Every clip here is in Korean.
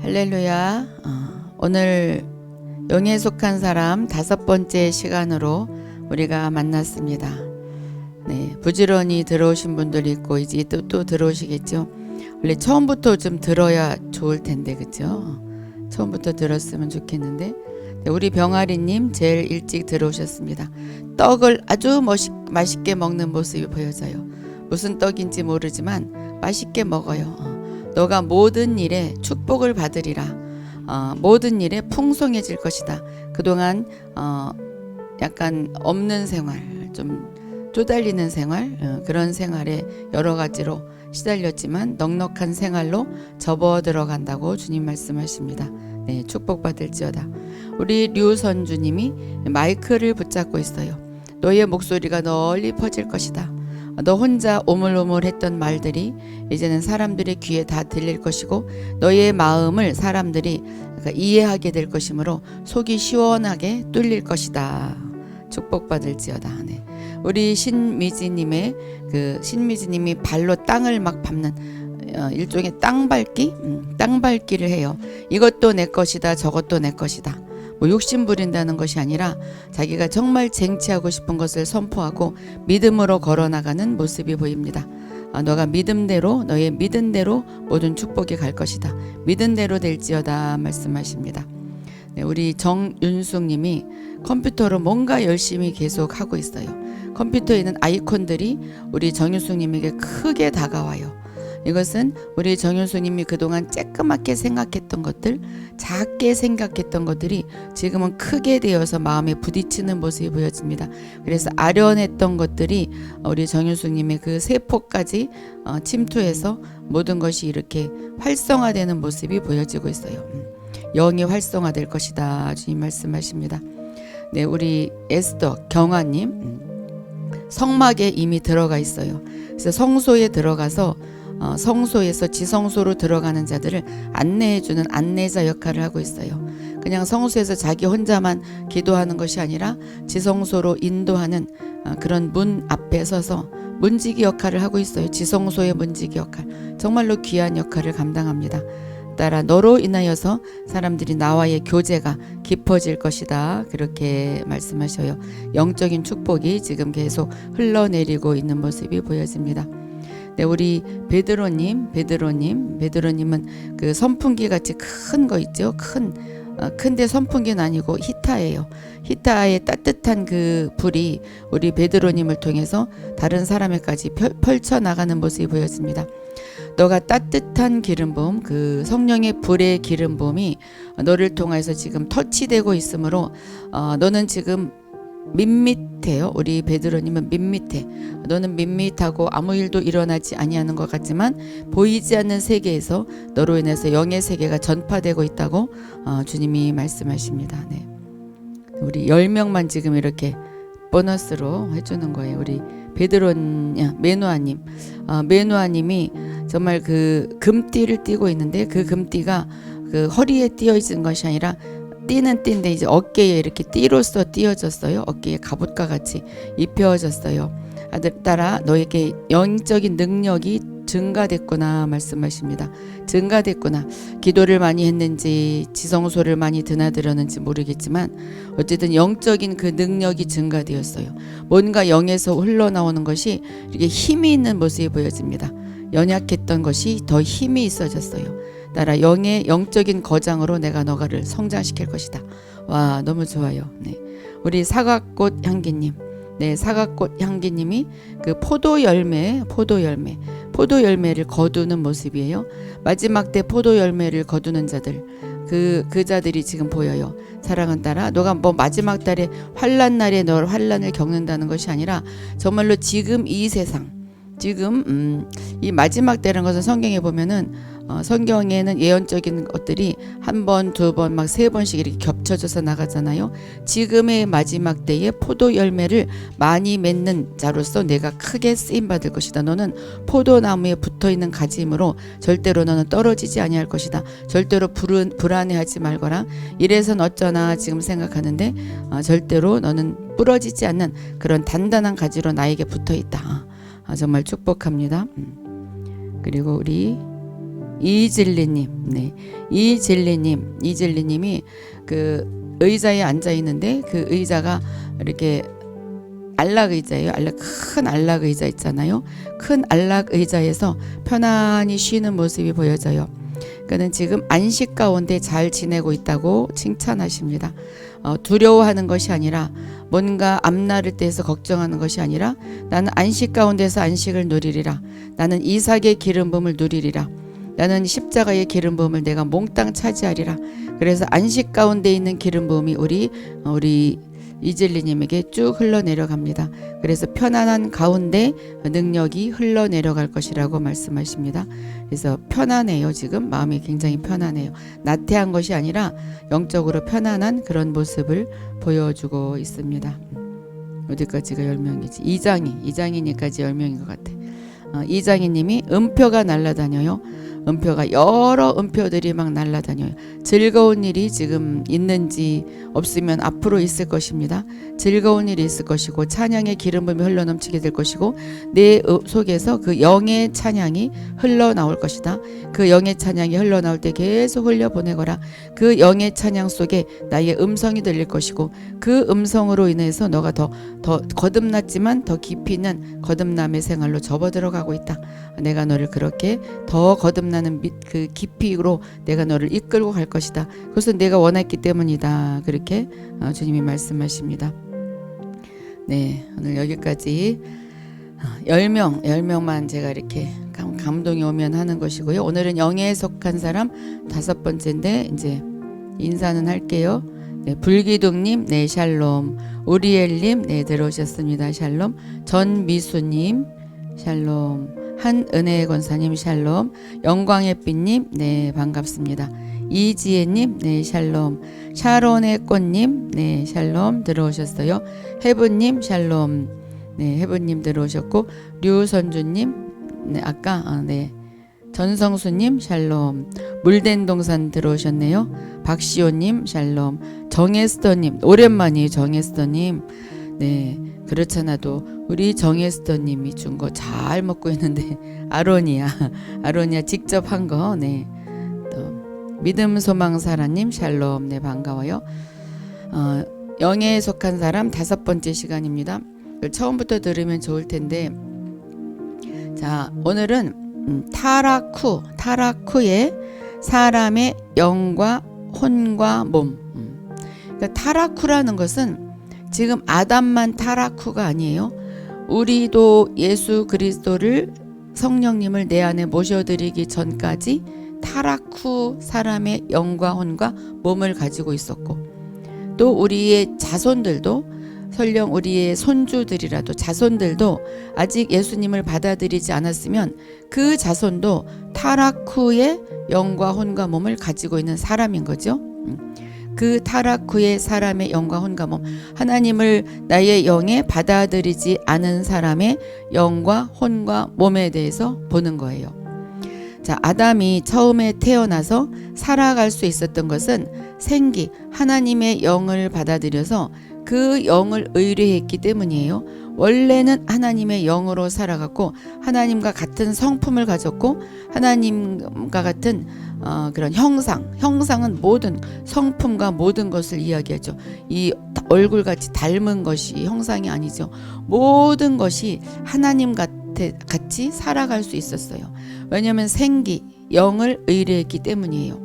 할렐루야. 오늘 영에 속한 사람 5번째 시간으로 우리가 만났습니다. 네, 부지런히 들어오신 분들이 있고 이제 또 들어오시겠죠. 원래 처음부터 좀 들어야 좋을 텐데, 그죠? 처음부터 들었으면 좋겠는데. 네, 우리 병아리님 제일 일찍 들어오셨습니다. 떡을 아주 맛있게 먹는 모습이 보여져요. 무슨 떡인지 모르지만 맛있게 먹어요. 너가 모든 일에 축복을 받으리라. 모든 일에 풍성해질 것이다. 그동안 약간 없는 생활, 좀 쪼달리는 생활, 그런 생활에 여러 가지로 시달렸지만 넉넉한 생활로 접어 들어간다고 주님 말씀하십니다. 네, 축복받을지어다. 우리 류선주님이 마이크를 붙잡고 있어요. 너의 목소리가 널리 퍼질 것이다. 너 혼자 오물오물했던 말들이 이제는 사람들의 귀에 다 들릴 것이고 너의 마음을 사람들이 이해하게 될 것이므로 속이 시원하게 뚫릴 것이다. 축복받을지어다. 네. 우리 신미지님의 신미지님이 발로 땅을 막 밟는 일종의 땅밟기를 해요. 이것도 내 것이다, 저것도 내 것이다. 욕심 부린다는 것이 아니라 자기가 정말 쟁취하고 싶은 것을 선포하고 믿음으로 걸어나가는 모습이 보입니다. 너가 믿음대로, 너의 믿은 대로 모든 축복이 갈 것이다. 믿은 대로 될지어다 말씀하십니다. 네, 우리 정윤숙님이 컴퓨터로 뭔가 열심히 계속 하고 있어요. 컴퓨터에 있는 아이콘들이 우리 정윤숙님에게 크게 다가와요. 이것은 우리 정윤수님이 그동안 쬐끄맣게 생각했던 것들, 작게 생각했던 것들이 지금은 크게 되어서 마음에 부딪히는 모습이 보여집니다. 그래서 아련했던 것들이 우리 정윤수님의 그 세포까지 침투해서 모든 것이 이렇게 활성화되는 모습이 보여지고 있어요. 영이 활성화될 것이다. 주님 말씀하십니다. 네, 우리 에스더 경아님 성막에 이미 들어가 있어요. 그래서 성소에 들어가서 성소에서 지성소로 들어가는 자들을 안내해주는 안내자 역할을 하고 있어요. 그냥 성소에서 자기 혼자만 기도하는 것이 아니라 지성소로 인도하는 그런 문 앞에 서서 문지기 역할을 하고 있어요. 지성소의 문지기 역할. 정말로 귀한 역할을 감당합니다. 따라 너로 인하여서 사람들이 나와의 교제가 깊어질 것이다. 그렇게 말씀하셔요. 영적인 축복이 지금 계속 흘러내리고 있는 모습이 보여집니다. 네, 우리 베드로님은 그 선풍기 같이 큰 거 있죠. 큰데 선풍기는 아니고 히타예요. 히타의 따뜻한 그 불이 우리 베드로님을 통해서 다른 사람에까지 펼쳐 나가는 모습이 보여집니다. 너가 따뜻한 기름 부음, 그 성령의 불의 기름 부음이 너를 통해서 지금 터치되고 있으므로 너는 지금 밋밋해요. 우리 베드로님은 밋밋해. 너는 밋밋하고 아무 일도 일어나지 아니하는 것 같지만 보이지 않는 세계에서 너로 인해서 영의 세계가 전파되고 있다고 주님이 말씀하십니다. 네. 우리 10명만 지금 이렇게 보너스로 해주는 거예요. 우리 메누아님이 정말 그 금띠를 띠고 있는데 그 금띠가 그 허리에 띄어 있는 것이 아니라 띠는 띠인데 이제 어깨에 이렇게 띠로써 띄어졌어요. 어깨에 갑옷과 같이 입혀졌어요. 따라 너에게 영적인 능력이 증가됐구나 말씀하십니다. 증가됐구나. 기도를 많이 했는지 지성소를 많이 드나들었는지 모르겠지만 어쨌든 영적인 그 능력이 증가되었어요. 뭔가 영에서 흘러나오는 것이 이렇게 힘이 있는 모습이 보여집니다. 연약했던 것이 더 힘이 있어졌어요. 따라 영적인 거장으로 내가 너가를 성장시킬 것이다. 와, 너무 좋아요. 네. 우리 사과꽃 향기님. 네, 사과꽃 향기님이 그 포도 열매를 거두는 모습이에요. 마지막 때 포도 열매를 거두는 자들, 그 자들이 지금 보여요. 사랑은 따라 너가 뭐 마지막 달에 환난 날에 너 환난을 겪는다는 것이 아니라 정말로 지금 이 세상, 지금 이 마지막 때라는 것은 성경에 보면은 성경에는 예언적인 것들이 한 번, 두 번, 막 세 번씩 이렇게 겹쳐져서 나가잖아요. 지금의 마지막 때에 포도 열매를 많이 맺는 자로서 내가 크게 쓰임 받을 것이다. 너는 포도나무에 붙어 있는 가지이므로 절대로 너는 떨어지지 아니할 것이다. 절대로 불안해하지 말거라. 이래선 어쩌나 지금 생각하는데 절대로 너는 부러지지 않는 그런 단단한 가지로 나에게 붙어 있다. 정말 축복합니다. 그리고 우리 이진리님, 네, 이진리님이 그 의자에 앉아 있는데 그 의자가 이렇게 안락 의자예요. 큰 안락 의자 있잖아요. 큰 안락 의자에서 편안히 쉬는 모습이 보여져요. 그는 지금 안식 가운데 잘 지내고 있다고 칭찬하십니다. 두려워하는 것이 아니라 뭔가 앞날을 때에서 걱정하는 것이 아니라 나는 안식 가운데서 안식을 누리리라. 나는 이삭의 기름 부음을 누리리라. 나는 십자가의 기름 부음을 내가 몽땅 차지하리라. 그래서 안식 가운데 있는 기름 부음이 우리 이진리님에게 쭉 흘러내려갑니다. 그래서 편안한 가운데 능력이 흘러내려갈 것이라고 말씀하십니다. 그래서 편안해요. 지금 마음이 굉장히 편안해요. 나태한 것이 아니라 영적으로 편안한 그런 모습을 보여주고 있습니다. 어디까지가 10명이지? 2장이니까 이제 10명인 것 같아. 이장희님이 음표가 날아다녀요. 음표가 여러 음표들이 막 날아다녀요. 즐거운 일이 지금 있는지 없으면 앞으로 있을 것입니다. 즐거운 일이 있을 것이고 찬양의 기름 부음이 흘러넘치게 될 것이고 내 속에서 그 영의 찬양이 흘러나올 것이다. 그 영의 찬양이 흘러나올 때 계속 흘려보내거라. 그 영의 찬양 속에 나의 음성이 들릴 것이고 그 음성으로 인해서 너가 더 거듭났지만 더 깊이 있는 거듭남의 생활로 접어들어가고 있다. 내가 너를 그렇게 더 거듭나는 그 깊이로 내가 너를 이끌고 갈 것이다. 그것은 내가 원했기 때문이다. 그렇게 주님이 말씀하십니다. 네, 오늘 여기까지 10명만 제가 이렇게 감동이 오면 하는 것이고요. 오늘은 영에 속한 사람 5번째인데 이제 인사는 할게요. 네, 불기둥님, 네, 샬롬. 우리엘님, 네, 들어오셨습니다. 샬롬. 전미수님, 샬롬. 한은혜 권사님, 샬롬. 영광의빛님, 네, 반갑습니다. 이지혜님, 네, 샬롬. 샤론의 꽃님, 네, 샬롬. 들어오셨어요. 해부님, 샬롬. 네, 해부님 들어오셨고, 류선주님, 네, 아까, 네. 전성수님, 샬롬. 물된 동산 들어오셨네요. 박시호님, 샬롬. 정에스터님, 오랜만이에요. 정에스터님. 네, 그렇잖아도 우리 정에스터님이 준 거 잘 먹고 있는데 아로니아 직접 한 거. 네, 또 믿음 소망 사라님, 샬롬. 네, 반가워요. 영에 속한 사람 5번째 시간입니다. 처음부터 들으면 좋을 텐데, 자, 오늘은 타라쿠의 사람의 영과 혼과 몸. 그러니까 타라쿠라는 것은 지금 아담만 타라쿠가 아니에요. 우리도 예수 그리스도를 성령님을 내 안에 모셔드리기 전까지 타라쿠 사람의 영과 혼과 몸을 가지고 있었고, 또 우리의 자손들도 설령 우리의 손주들이라도 자손들도 아직 예수님을 받아들이지 않았으면 그 자손도 타라쿠의 영과 혼과 몸을 가지고 있는 사람인 거죠. 그 타라쿠의 사람의 영과 혼과 몸, 하나님을 나의 영에 받아들이지 않은 사람의 영과 혼과 몸에 대해서 보는 거예요. 자, 아담이 처음에 태어나서 살아갈 수 있었던 것은 생기, 하나님의 영을 받아들여서 그 영을 의뢰했기 때문이에요. 원래는 하나님의 영으로 살아갔고 하나님과 같은 성품을 가졌고 하나님과 같은 그런 형상은 모든 성품과 모든 것을 이야기하죠. 이 얼굴같이 닮은 것이 형상이 아니죠. 모든 것이 하나님 같이 살아갈 수 있었어요. 왜냐하면 생기, 영을 의뢰했기 때문이에요.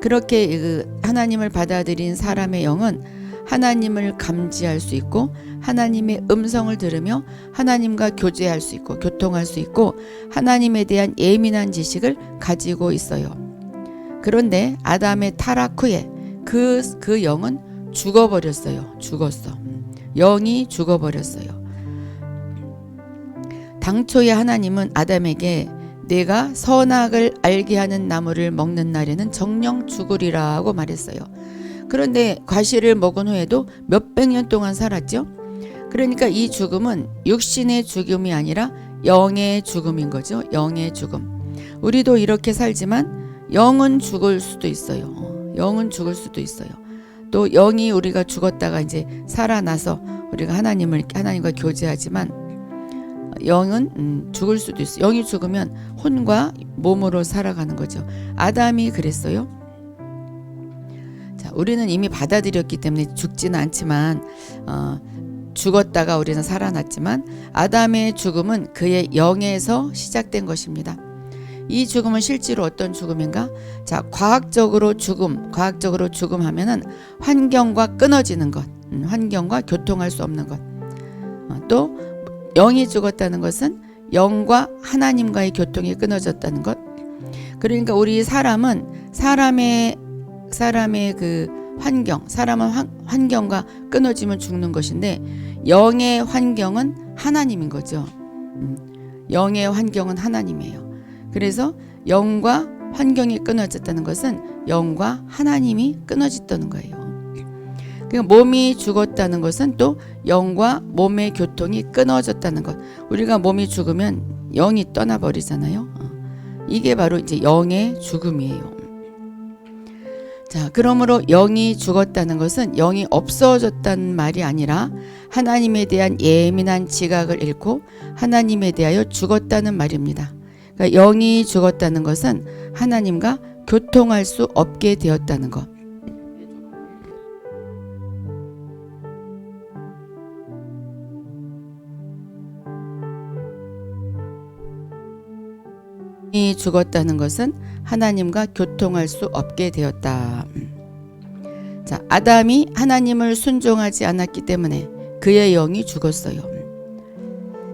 그렇게 하나님을 받아들인 사람의 영은 하나님을 감지할 수 있고 하나님의 음성을 들으며 하나님과 교제할 수 있고 교통할 수 있고 하나님에 대한 예민한 지식을 가지고 있어요. 그런데 아담의 타락 후에 그 영은 죽어버렸어요. 영이 죽어버렸어요. 당초에 하나님은 아담에게 내가 선악을 알게 하는 나무를 먹는 날에는 정령 죽으리라고 말했어요. 그런데 과실을 먹은 후에도 몇백 년 동안 살았죠. 그러니까 이 죽음은 육신의 죽음이 아니라 영의 죽음인 거죠. 영의 죽음. 우리도 이렇게 살지만 영은 죽을 수도 있어요. 영은 죽을 수도 있어요. 또 영이 우리가 죽었다가 이제 살아나서 우리가 하나님과 교제하지만 영은 죽을 수도 있어요. 영이 죽으면 혼과 몸으로 살아가는 거죠. 아담이 그랬어요. 자, 우리는 이미 받아들였기 때문에 죽지는 않지만 죽었다가 우리는 살아났지만 아담의 죽음은 그의 영에서 시작된 것입니다. 이 죽음은 실제로 어떤 죽음인가? 자, 과학적으로 죽음 하면은 환경과 끊어지는 것, 환경과 교통할 수 없는 것. 또 영이 죽었다는 것은 영과 하나님과의 교통이 끊어졌다는 것. 그러니까 우리 사람은 사람의 그 환경, 사람은 환경과 끊어지면 죽는 것인데 영의 환경은 하나님인 거죠. 영의 환경은 하나님이에요. 그래서 영과 환경이 끊어졌다는 것은 영과 하나님이 끊어졌다는 거예요. 그러니까 몸이 죽었다는 것은 또 영과 몸의 교통이 끊어졌다는 것. 우리가 몸이 죽으면 영이 떠나버리잖아요. 이게 바로 이제 영의 죽음이에요. 자, 그러므로 영이 죽었다는 것은 영이 없어졌다는 말이 아니라 하나님에 대한 예민한 지각을 잃고 하나님에 대하여 죽었다는 말입니다. 그러니까 영이 죽었다는 것은 하나님과 교통할 수 없게 되었다는 것. 영이 죽었다는 것은 하나님과 교통할 수 없게 되었다. 자, 아담이 하나님을 순종하지 않았기 때문에 그의 영이 죽었어요.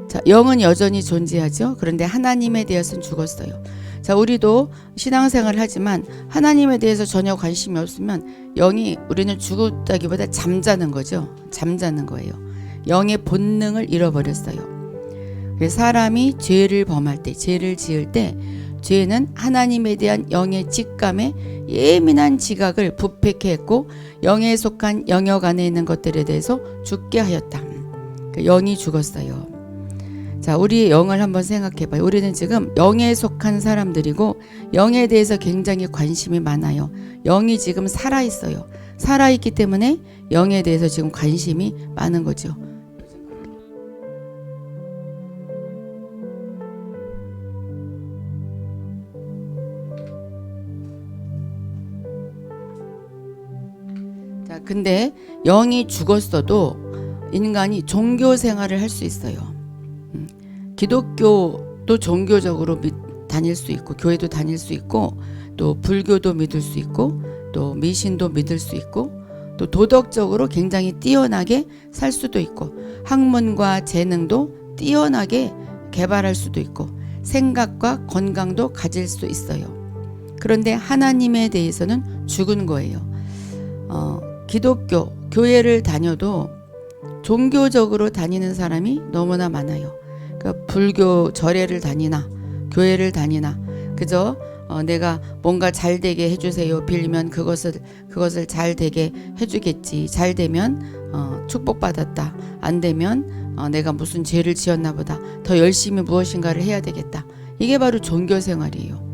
자, 영은 여전히 존재하죠. 그런데 하나님에 대해서는 죽었어요. 자, 우리도 신앙생활을 하지만 하나님에 대해서 전혀 관심이 없으면 영이 우리는 죽었다기보다 잠자는 거죠. 잠자는 거예요. 영의 본능을 잃어버렸어요. 사람이 죄를 범할 때, 죄를 지을 때 죄는 하나님에 대한 영의 직감에 예민한 지각을 부패케 했고 영에 속한 영역 안에 있는 것들에 대해서 죽게 하였다. 영이 죽었어요. 자, 우리의 영을 한번 생각해 봐요. 우리는 지금 영에 속한 사람들이고 영에 대해서 굉장히 관심이 많아요. 영이 지금 살아있어요. 살아있기 때문에 영에 대해서 지금 관심이 많은 거죠. 자, 근데 영이 죽었어도 인간이 종교 생활을 할 수 있어요. 기독교도 종교적으로 다닐 수 있고 교회도 다닐 수 있고 또 불교도 믿을 수 있고 또 미신도 믿을 수 있고 또 도덕적으로 굉장히 뛰어나게 살 수도 있고 학문과 재능도 뛰어나게 개발할 수도 있고 생각과 건강도 가질 수 있어요. 그런데 하나님에 대해서는 죽은 거예요. 기독교, 교회를 다녀도 종교적으로 다니는 사람이 너무나 많아요. 그러니까 불교 절에를 다니나 교회를 다니나 그저 내가 뭔가 잘 되게 해주세요 빌면 그것을 잘 되게 해주겠지. 잘 되면 축복받았다. 안 되면 내가 무슨 죄를 지었나 보다. 더 열심히 무엇인가를 해야 되겠다. 이게 바로 종교 생활이에요.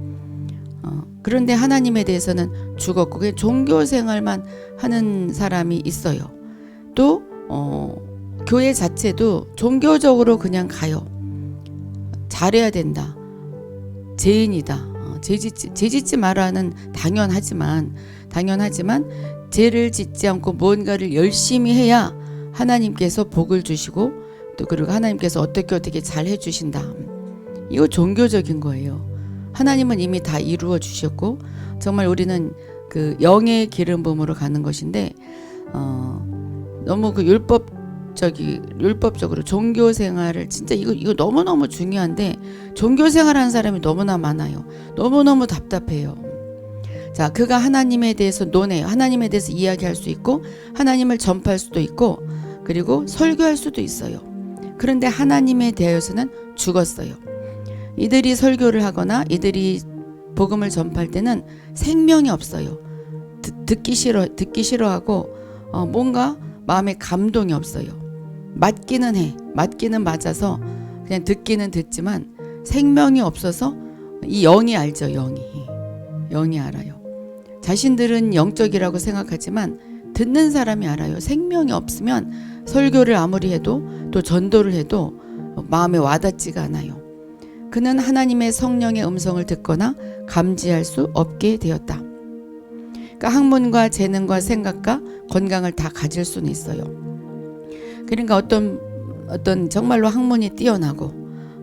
그런데 하나님에 대해서는 죽었고 그냥 종교 생활만 하는 사람이 있어요. 또 교회 자체도 종교적으로 그냥 가요. 잘해야 된다. 죄인이다. 죄 짓지 말아는 당연하지만 죄를 짓지 않고 뭔가를 열심히 해야 하나님께서 복을 주시고 또 그리고 하나님께서 어떻게 잘 해주신다. 이거 종교적인 거예요. 하나님은 이미 다 이루어 주셨고 정말 우리는 그 영의 기름 부음으로 가는 것인데 너무 그 율법적으로 종교 생활을 진짜 이거 너무너무 중요한데 종교 생활하는 사람이 너무나 많아요. 너무너무 답답해요. 자, 그가 하나님에 대해서 논해요. 하나님에 대해서 이야기할 수 있고 하나님을 전파할 수도 있고 그리고 설교할 수도 있어요. 그런데 하나님에 대하여서는 죽었어요. 이들이 설교를 하거나 이들이 복음을 전파할 때는 생명이 없어요. 듣기 싫어하고 뭔가 마음에 감동이 없어요. 맞기는 해. 맞기는 맞아서 그냥 듣기는 듣지만 생명이 없어서 이 영이 알죠. 영이 알아요. 자신들은 영적이라고 생각하지만 듣는 사람이 알아요. 생명이 없으면 설교를 아무리 해도 또 전도를 해도 마음에 와닿지가 않아요. 그는 하나님의 성령의 음성을 듣거나 감지할 수 없게 되었다. 그러니까 학문과 재능과 생각과 건강을 다 가질 수는 있어요. 그러니까 어떤 정말로 학문이 뛰어나고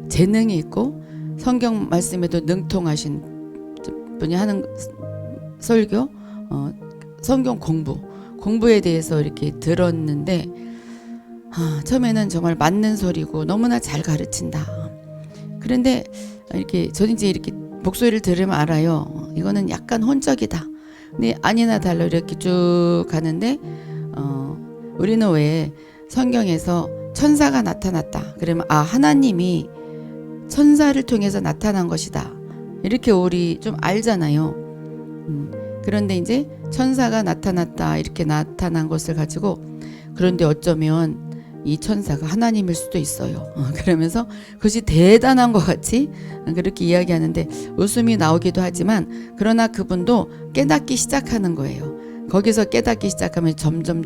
재능이 있고 성경 말씀에도 능통하신 분이 하는 설교, 성경 공부에 대해서 이렇게 들었는데 처음에는 정말 맞는 소리고 너무나 잘 가르친다. 그런데 저는 이제 이렇게 목소리를 들으면 알아요. 이거는 약간 혼적이다. 근데 아니나 달라 이렇게 쭉 가는데 우리는 왜 성경에서 천사가 나타났다 그러면 하나님이 천사를 통해서 나타난 것이다 이렇게 우리 좀 알잖아요. 그런데 이제 천사가 나타났다 이렇게 나타난 것을 가지고 그런데 어쩌면 이 천사가 하나님일 수도 있어요. 그러면서 그것이 대단한 것 같이 그렇게 이야기하는데 웃음이 나오기도 하지만 그러나 그분도 깨닫기 시작하는 거예요. 거기서 깨닫기 시작하면 점점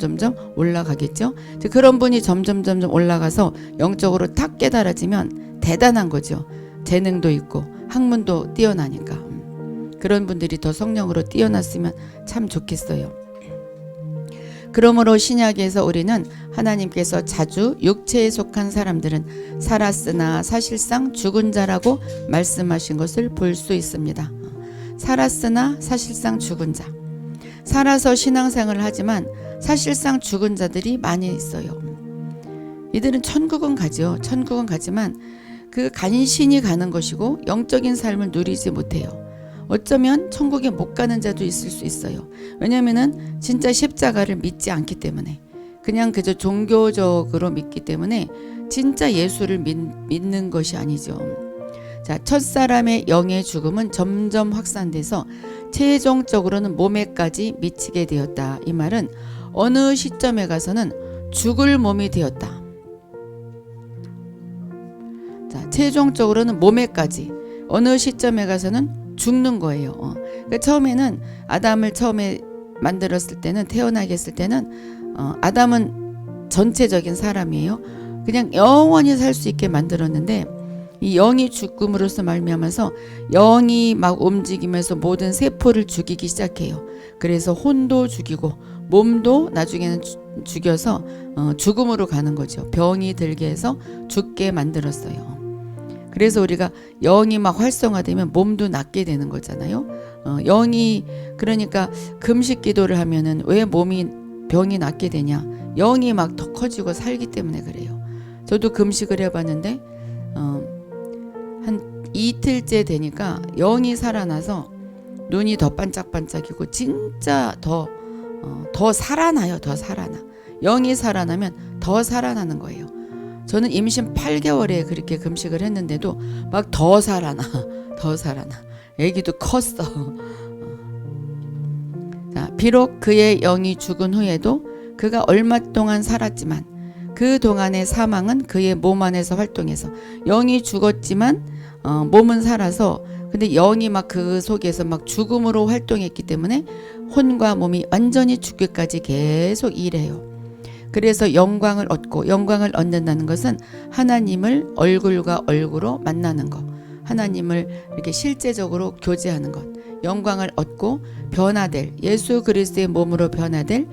올라가겠죠. 그런 분이 점점 올라가서 영적으로 탁 깨달아지면 대단한 거죠. 재능도 있고 학문도 뛰어나니까. 그런 분들이 더 성령으로 뛰어났으면 참 좋겠어요. 그러므로 신약에서 우리는 하나님께서 자주 육체에 속한 사람들은 살았으나 사실상 죽은 자라고 말씀하신 것을 볼 수 있습니다. 살았으나 사실상 죽은 자. 살아서 신앙생활을 하지만 사실상 죽은 자들이 많이 있어요. 이들은 천국은 가죠. 천국은 가지만 그 간신히 가는 것이고 영적인 삶을 누리지 못해요. 어쩌면 천국에 못 가는 자도 있을 수 있어요. 왜냐면은 진짜 십자가를 믿지 않기 때문에 그냥 그저 종교적으로 믿기 때문에 진짜 예수를 믿는 것이 아니죠. 자, 첫사람의 영의 죽음은 점점 확산돼서 최종적으로는 몸에까지 미치게 되었다. 이 말은 어느 시점에 가서는 죽을 몸이 되었다. 자, 최종적으로는 몸에까지 어느 시점에 가서는 죽는 거예요. 그러니까 처음에는 아담을 처음에 만들었을 때는 태어나게 했을 때는 아담은 전체적인 사람이에요. 그냥 영원히 살 수 있게 만들었는데 이 영이 죽음으로써 말미암아서 영이 막 움직이면서 모든 세포를 죽이기 시작해요. 그래서 혼도 죽이고 몸도 나중에는 죽여서 죽음으로 가는 거죠. 병이 들게 해서 죽게 만들었어요. 그래서 우리가 영이 막 활성화되면 몸도 낫게 되는 거잖아요. 영이 그러니까 금식 기도를 하면은 왜 병이 낫게 되냐? 영이 막 더 커지고 살기 때문에 그래요. 저도 금식을 해봤는데 한 이틀째 되니까 영이 살아나서 눈이 더 반짝반짝이고 진짜 더 살아나요. 더 살아나. 영이 살아나면 더 살아나는 거예요. 저는 임신 8개월에 그렇게 금식을 했는데도 막 더 살아나. 애기도 컸어. 자, 비록 그의 영이 죽은 후에도 그가 얼마 동안 살았지만 그 동안의 사망은 그의 몸 안에서 활동해서 영이 죽었지만 몸은 살아서 근데 영이 막 그 속에서 막 죽음으로 활동했기 때문에 혼과 몸이 완전히 죽기까지 계속 일해요. 그래서 영광을 얻는다는 것은 하나님을 얼굴과 얼굴로 만나는 것, 하나님을 이렇게 실제적으로 교제하는 것, 영광을 얻고 변화될 예수 그리스도의 몸으로 변화될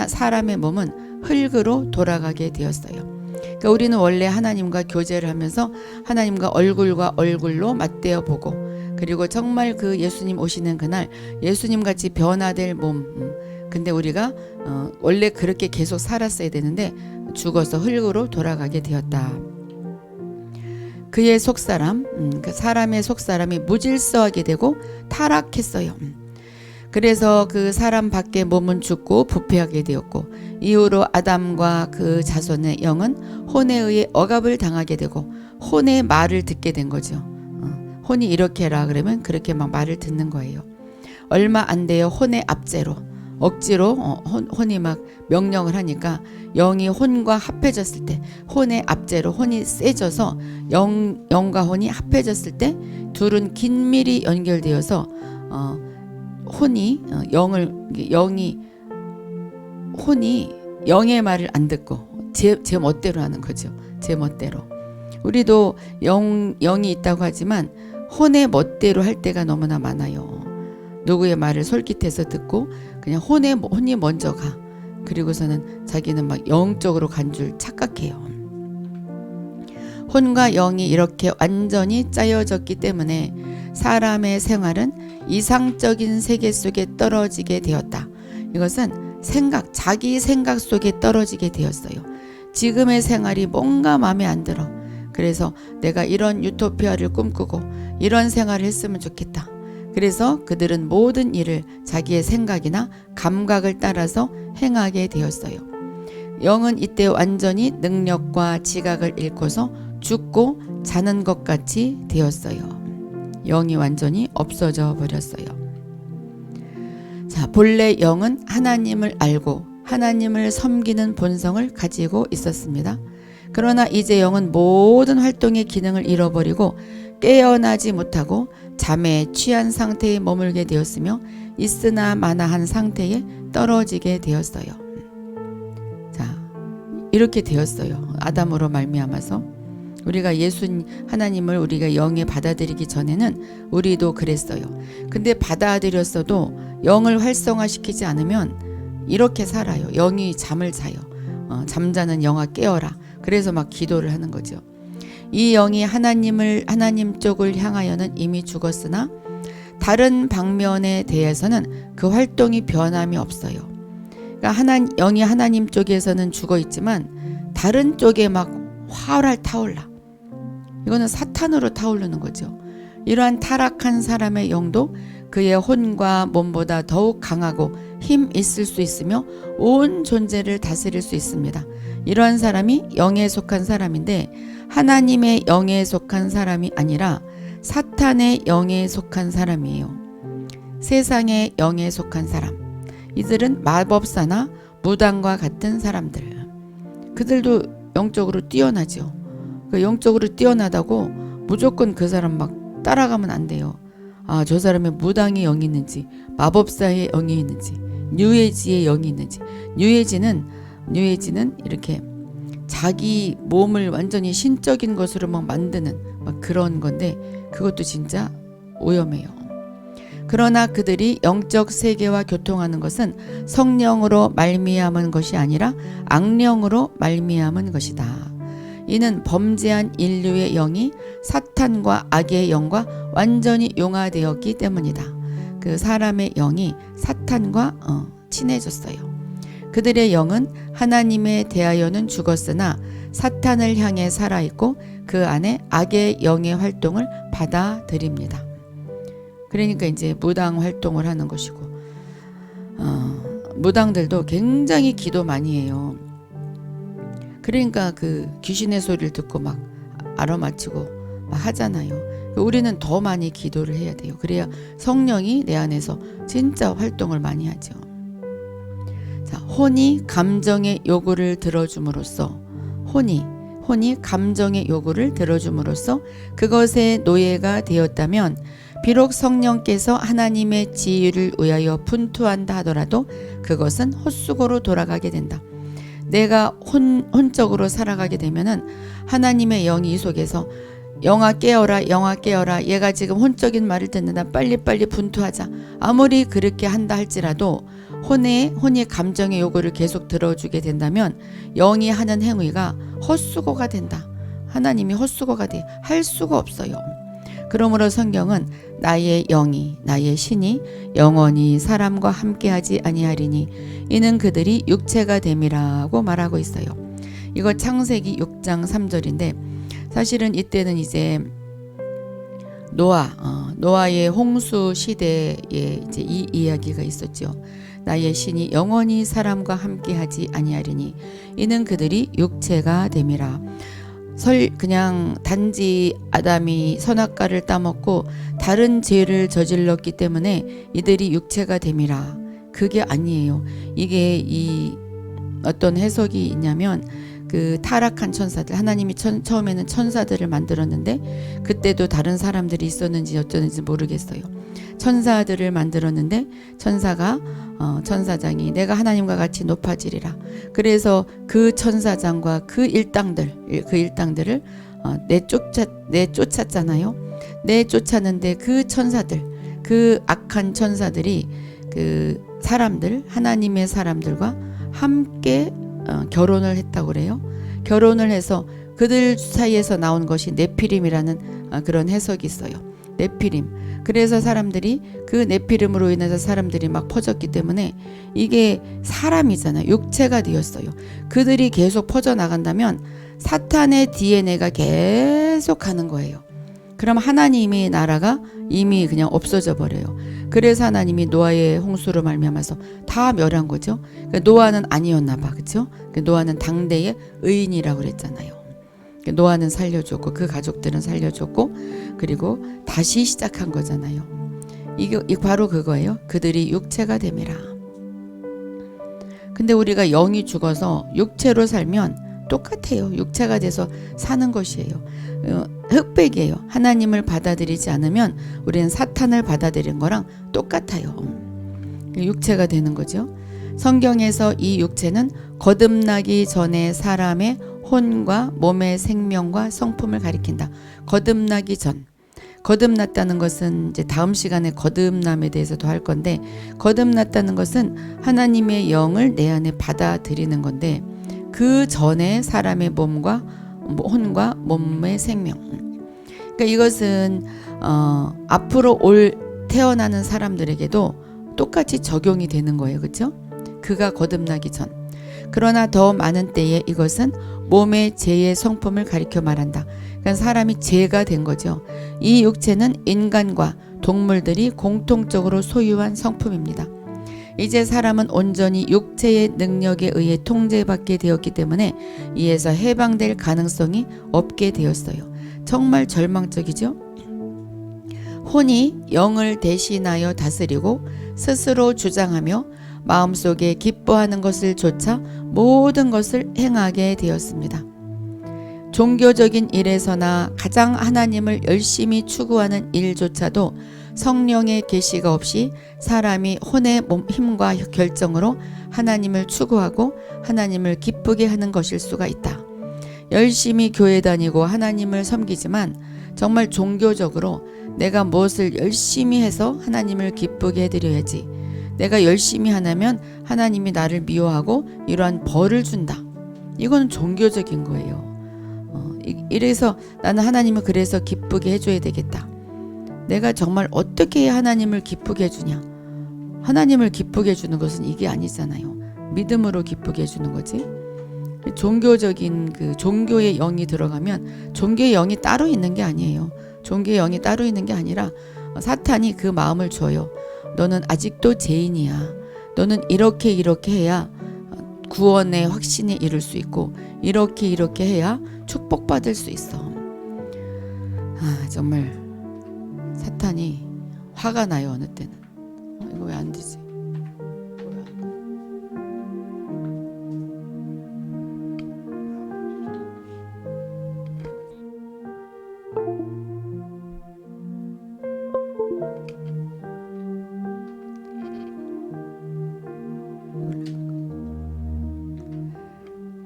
사람의 몸은 흙으로 돌아가게 되었어요. 그러니까 우리는 원래 하나님과 교제를 하면서 하나님과 얼굴과 얼굴로 맞대어 보고 그리고 정말 그 예수님 오시는 그날 예수님 같이 변화될 몸 근데 우리가 원래 그렇게 계속 살았어야 되는데 죽어서 흙으로 돌아가게 되었다. 그의 속사람, 그 사람의 속사람이 무질서하게 되고 타락했어요. 그래서 그 사람 밖에 몸은 죽고 부패하게 되었고 이후로 아담과 그 자손의 영은 혼에 의해 억압을 당하게 되고 혼의 말을 듣게 된 거죠. 혼이 이렇게 해라 그러면 그렇게 막 말을 듣는 거예요. 얼마 안 돼요. 혼의 압제로 억지로 혼이 막 명령을 하니까 영이 혼과 합해졌을 때 혼의 압제로 혼이 세져서 영과 혼이 합해졌을 때 둘은 긴밀히 연결되어서 혼이 영의 말을 안 듣고 제 멋대로 하는 거죠. 제 멋대로 우리도 영이 있다고 하지만 혼의 멋대로 할 때가 너무나 많아요. 누구의 말을 솔깃해서 듣고 그냥 혼이 먼저 가. 그리고서는 자기는 막 영적으로 간 줄 착각해요. 혼과 영이 이렇게 완전히 짜여졌기 때문에 사람의 생활은 이상적인 세계 속에 떨어지게 되었다. 이것은 자기 생각 속에 떨어지게 되었어요. 지금의 생활이 뭔가 마음에 안 들어. 그래서 내가 이런 유토피아를 꿈꾸고 이런 생활을 했으면 좋겠다. 그래서 그들은 모든 일을 자기의 생각이나 감각을 따라서 행하게 되었어요. 영은 이때 완전히 능력과 지각을 잃고서 죽고 자는 것 같이 되었어요. 영이 완전히 없어져 버렸어요. 자, 본래 영은 하나님을 알고 하나님을 섬기는 본성을 가지고 있었습니다. 그러나 이제 영은 모든 활동의 기능을 잃어버리고 깨어나지 못하고 잠에 취한 상태에 머물게 되었으며 있으나 마나한 상태에 떨어지게 되었어요. 자, 이렇게 되었어요. 아담으로 말미암아서 우리가 하나님을 우리가 영에 받아들이기 전에는 우리도 그랬어요. 근데 받아들였어도 영을 활성화시키지 않으면 이렇게 살아요. 영이 잠을 자요. 잠자는 영아 깨어라. 그래서 막 기도를 하는 거죠. 이 영이 하나님 쪽을 향하여는 이미 죽었으나 다른 방면에 대해서는 그 활동이 변함이 없어요. 그러니까 영이 하나님 쪽에서는 죽어 있지만 다른 쪽에 막 활활 타올라. 이거는 사탄으로 타오르는 거죠. 이러한 타락한 사람의 영도 그의 혼과 몸보다 더욱 강하고 힘 있을 수 있으며 온 존재를 다스릴 수 있습니다. 이러한 사람이 영에 속한 사람인데 하나님의 영에 속한 사람이 아니라 사탄의 영에 속한 사람이에요. 세상의 영에 속한 사람. 이들은 마법사나 무당과 같은 사람들. 그들도 영적으로 뛰어나죠. 그 영적으로 뛰어나다고 무조건 그 사람 막 따라가면 안 돼요. 아, 저 사람의 무당의 영이 있는지, 마법사의 영이 있는지, 뉴에이지의 영이 있는지. 뉴에이지는 이렇게 자기 몸을 완전히 신적인 것으로 막 만드는 막 그런 건데 그것도 진짜 오염해요. 그러나 그들이 영적 세계와 교통하는 것은 성령으로 말미암은 것이 아니라 악령으로 말미암은 것이다. 이는 범죄한 인류의 영이 사탄과 악의 영과 완전히 용화되었기 때문이다. 그 사람의 영이 사탄과 친해졌어요. 그들의 영은 하나님에 대하여는 죽었으나 사탄을 향해 살아있고 그 안에 악의 영의 활동을 받아들입니다. 그러니까 이제 무당 활동을 하는 것이고 무당들도 굉장히 기도 많이 해요. 그러니까 그 귀신의 소리를 듣고 막 알아맞히고 막 하잖아요. 우리는 더 많이 기도를 해야 돼요. 그래야 성령이 내 안에서 진짜 활동을 많이 하죠. 자, 혼이 감정의 요구를 들어줌으로써 혼이 감정의 요구를 들어줌으로써 그것의 노예가 되었다면 비록 성령께서 하나님의 지위를 위하여 분투한다 하더라도 그것은 헛수고로 돌아가게 된다. 내가 혼적으로 살아가게 되면은 하나님의 영이 이 속에서 영아 깨어라, 영아 깨어라. 얘가 지금 혼적인 말을 듣는다. 빨리빨리 분투하자. 아무리 그렇게 한다 할지라도 혼이 감정의 요구를 계속 들어주게 된다면 영이 하는 행위가 헛수고가 된다. 하나님이 헛수고가 돼. 할 수가 없어요. 그러므로 성경은 나의 영이 나의 신이 영원히 사람과 함께하지 아니하리니 이는 그들이 육체가 됨이라고 말하고 있어요. 이거 창세기 6장 3절인데 사실은 이때는 이제 노아의 홍수 시대에 이제 이 이야기가 있었죠. 나의 신이 영원히 사람과 함께하지 아니하리니 이는 그들이 육체가 됨이라. 그냥 단지 아담이 선악과를 따먹고 다른 죄를 저질렀기 때문에 이들이 육체가 됨이라. 그게 아니에요. 이게 이 어떤 해석이 있냐면 그 타락한 천사들, 하나님이 처음에는 천사들을 만들었는데 그때도 다른 사람들이 있었는지 어쩌는지 모르겠어요. 천사들을 만들었는데 천사장이 내가 하나님과 같이 높아지리라. 그래서 그 천사장과 그 일당들을 내쫓았잖아요. 내쫓았는데 그 천사들, 그 악한 천사들이 그 사람들, 하나님의 사람들과 함께 결혼을 했다고 그래요. 결혼을 해서 그들 사이에서 나온 것이 네피림이라는 그런 해석이 있어요. 네피림. 그래서 사람들이 그 네피림으로 인해서 사람들이 막 퍼졌기 때문에 이게 사람이잖아요. 육체가 되었어요. 그들이 계속 퍼져나간다면 사탄의 DNA가 계속 가는 거예요. 그럼 하나님의 나라가 이미 그냥 없어져 버려요. 그래서 하나님이 노아의 홍수로 말미암아서 다 멸한 거죠. 그러니까 노아는 아니었나 봐. 그렇죠? 노아는 당대의 의인이라고 그랬잖아요. 노아는 살려줬고 그 가족들은 살려줬고 그리고 다시 시작한 거잖아요. 이게 바로 그거예요. 그들이 육체가 됨이라. 근데 우리가 영이 죽어서 육체로 살면 똑같아요. 육체가 돼서 사는 것이에요. 흑백이에요. 하나님을 받아들이지 않으면 우리는 사탄을 받아들인 거랑 똑같아요. 육체가 되는 거죠. 성경에서 이 육체는 거듭나기 전에 사람의 혼과 몸의 생명과 성품을 가리킨다. 거듭나기 전. 거듭났다는 것은 이제 다음 시간에 거듭남에 대해서도 할 건데, 거듭났다는 것은 하나님의 영을 내 안에 받아들이는 건데, 그 전에 사람의 몸과 혼과 몸의 생명. 그러니까 이것은 앞으로 태어나는 사람들에게도 똑같이 적용이 되는 거예요. 그렇죠? 그가 거듭나기 전. 그러나 더 많은 때에 이것은 몸의 죄의 성품을 가리켜 말한다. 그러니까 사람이 죄가 된 거죠. 이 육체는 인간과 동물들이 공통적으로 소유한 성품입니다. 이제 사람은 온전히 육체의 능력에 의해 통제받게 되었기 때문에 이에서 해방될 가능성이 없게 되었어요. 정말 절망적이죠? 혼이 영을 대신하여 다스리고 스스로 주장하며 마음속에 기뻐하는 것을 조차 모든 것을 행하게 되었습니다. 종교적인 일에서나 가장 하나님을 열심히 추구하는 일조차도 성령의 계시가 없이 사람이 혼의 힘과 결정으로 하나님을 추구하고 하나님을 기쁘게 하는 것일 수가 있다. 열심히 교회 다니고 하나님을 섬기지만 정말 종교적으로 내가 무엇을 열심히 해서 하나님을 기쁘게 해드려야지, 내가 열심히 하면 하나님이 나를 미워하고 이러한 벌을 준다. 이건 종교적인 거예요. 이래서 나는 하나님을 그래서 기쁘게 해줘야 되겠다. 내가 정말 어떻게 해야 하나님을 기쁘게 해주냐? 하나님을 기쁘게 해주는 것은 이게 아니잖아요. 믿음으로 기쁘게 해주는 거지. 종교적인 그 종교의 영이 들어가면 종교의 영이 따로 있는 게 아니에요. 종교의 영이 따로 있는 게 아니라 사탄이 그 마음을 줘요. 너는 아직도 죄인이야. 너는 이렇게 해야 구원의 확신에 이룰 수 있고 이렇게 해야 축복받을 수 있어. 정말 사탄이 화가 나요. 어느 때는 이거 왜 안 되지?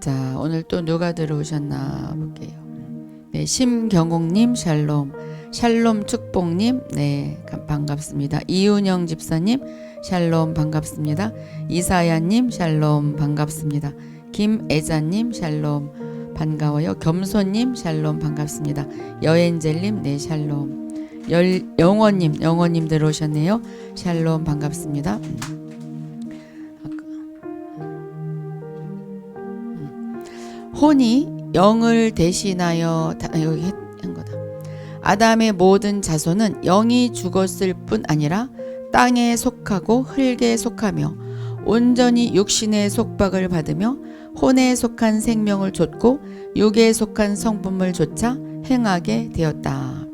자, 오늘 또 누가 들어오셨나 볼게요. 네, 심경옥님 샬롬, 샬롬 축복님 네 반갑습니다. 이윤영 집사님 샬롬 반갑습니다. 이사야님 샬롬 반갑습니다. 김애자님 샬롬 반가워요. 겸손님 샬롬 반갑습니다. 여엔젤님 네 샬롬. 영원님 들어오셨네요. 샬롬 반갑습니다. 혼이 영을 대신하여 여기 한 거다. 아담의 모든 자손은 영이 죽었을 뿐 아니라 땅에 속하고 흙에 속하며 온전히 육신의 속박을 받으며 혼에 속한 생명을 좇고 육에 속한 성품을 조차 행하게 되었다.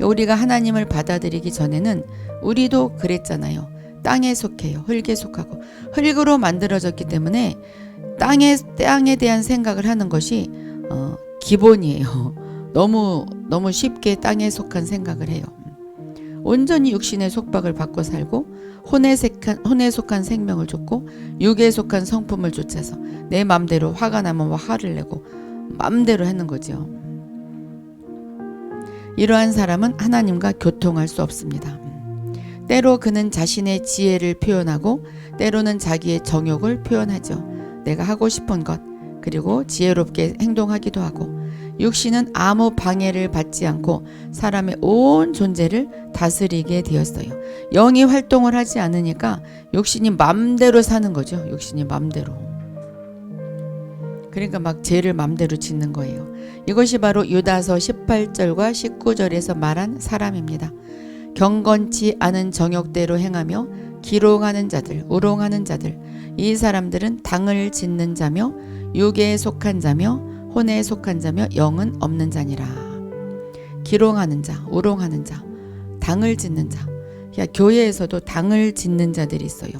우리가 하나님을 받아들이기 전에는 우리도 그랬잖아요. 땅에 속해요. 흙에 속하고 흙으로 만들어졌기 때문에 땅에 대한 생각을 하는 것이 기본이에요. 너무 쉽게 땅에 속한 생각을 해요. 온전히 육신의 속박을 받고 살고 혼에 속한 생명을 좇고 육에 속한 성품을 좇아서 내 맘대로 화가 나면 화를 내고 맘대로 하는 거죠. 이러한 사람은 하나님과 교통할 수 없습니다. 때로 그는 자신의 지혜를 표현하고 때로는 자기의 정욕을 표현하죠. 내가 하고 싶은 것, 그리고 지혜롭게 행동하기도 하고, 육신은 아무 방해를 받지 않고 사람의 온 존재를 다스리게 되었어요. 영이 활동을 하지 않으니까 육신이 맘대로 사는 거죠. 육신이 맘대로. 그러니까 막 죄를 맘대로 짓는 거예요. 이것이 바로 유다서 18절과 19절에서 말한 사람입니다. 경건치 않은 정욕대로 행하며 기롱하는 자들, 우롱하는 자들, 이 사람들은 당을 짓는 자며 육에 속한 자며 혼에 속한 자며 영은 없는 자니라. 기롱하는 자, 우롱하는 자, 당을 짓는 자. 그러니까 교회에서도 당을 짓는 자들이 있어요.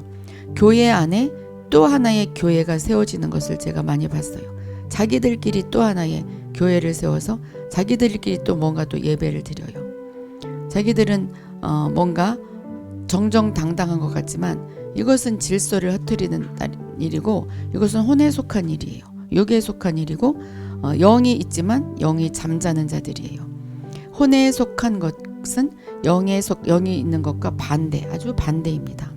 교회 안에 또 하나의 교회가 세워지는 것을 제가 많이 봤어요. 자기들끼리 또 하나의 교회를 세워서 자기들끼리 또 뭔가 또 예배를 드려요. 자기들은 뭔가 정정당당한 것 같지만 이것은 질서를 흐트리는 일이고, 이것은 혼에 속한 일이에요. 육에 속한 일이고, 영이 있지만 영이 잠자는 자들이에요. 혼에 속한 것은 영이 있는 것과 반대, 아주 반대입니다.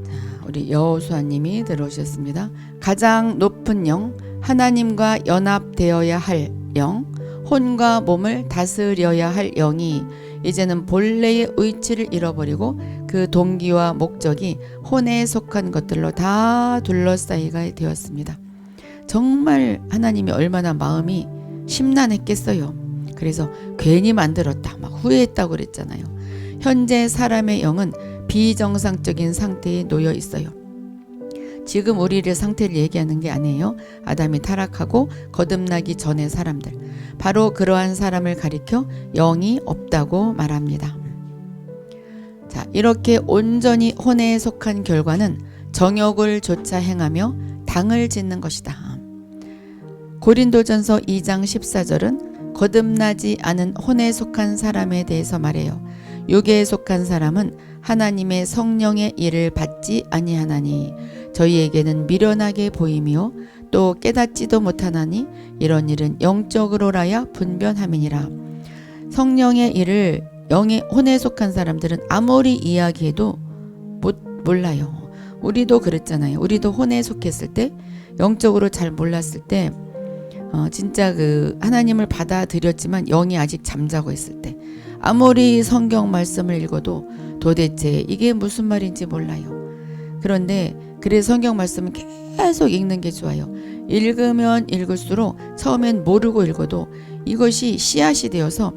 자, 우리 여호수아님이 들어오셨습니다. 가장 높은 영, 하나님과 연합되어야 할 영, 혼과 몸을 다스려야 할 영이 이제는 본래의 의치를 잃어버리고 그 동기와 목적이 혼에 속한 것들로 다 둘러싸이게 되었습니다. 정말 하나님이 얼마나 마음이 심란했겠어요. 그래서 괜히 만들었다, 막 후회했다고 그랬잖아요. 현재 사람의 영은 비정상적인 상태에 놓여 있어요. 지금 우리의 상태를 얘기하는 게 아니에요. 아담이 타락하고 거듭나기 전의 사람들, 바로 그러한 사람을 가리켜 영이 없다고 말합니다. 자, 이렇게 온전히 혼에 속한 결과는 정욕을 조차 행하며 당을 짓는 것이다. 고린도전서 2장 14절은 거듭나지 않은 혼에 속한 사람에 대해서 말해요. 육에 속한 사람은 하나님의 성령의 일을 받지 아니하나니 저희에게는 미련하게 보이며 또 깨닫지도 못하나니 이런 일은 영적으로라야 분변함이니라. 성령의 일을 혼에 속한 사람들은 아무리 이야기해도 몰라요. 우리도 그랬잖아요. 우리도 혼에 속했을 때, 영적으로 잘 몰랐을 때, 진짜 그 하나님을 받아들였지만 영이 아직 잠자고 있을 때, 아무리 성경 말씀을 읽어도 도대체 이게 무슨 말인지 몰라요. 그런데 그래서 성경 말씀을 계속 읽는 게 좋아요. 읽으면 읽을수록 처음엔 모르고 읽어도 이것이 씨앗이 되어서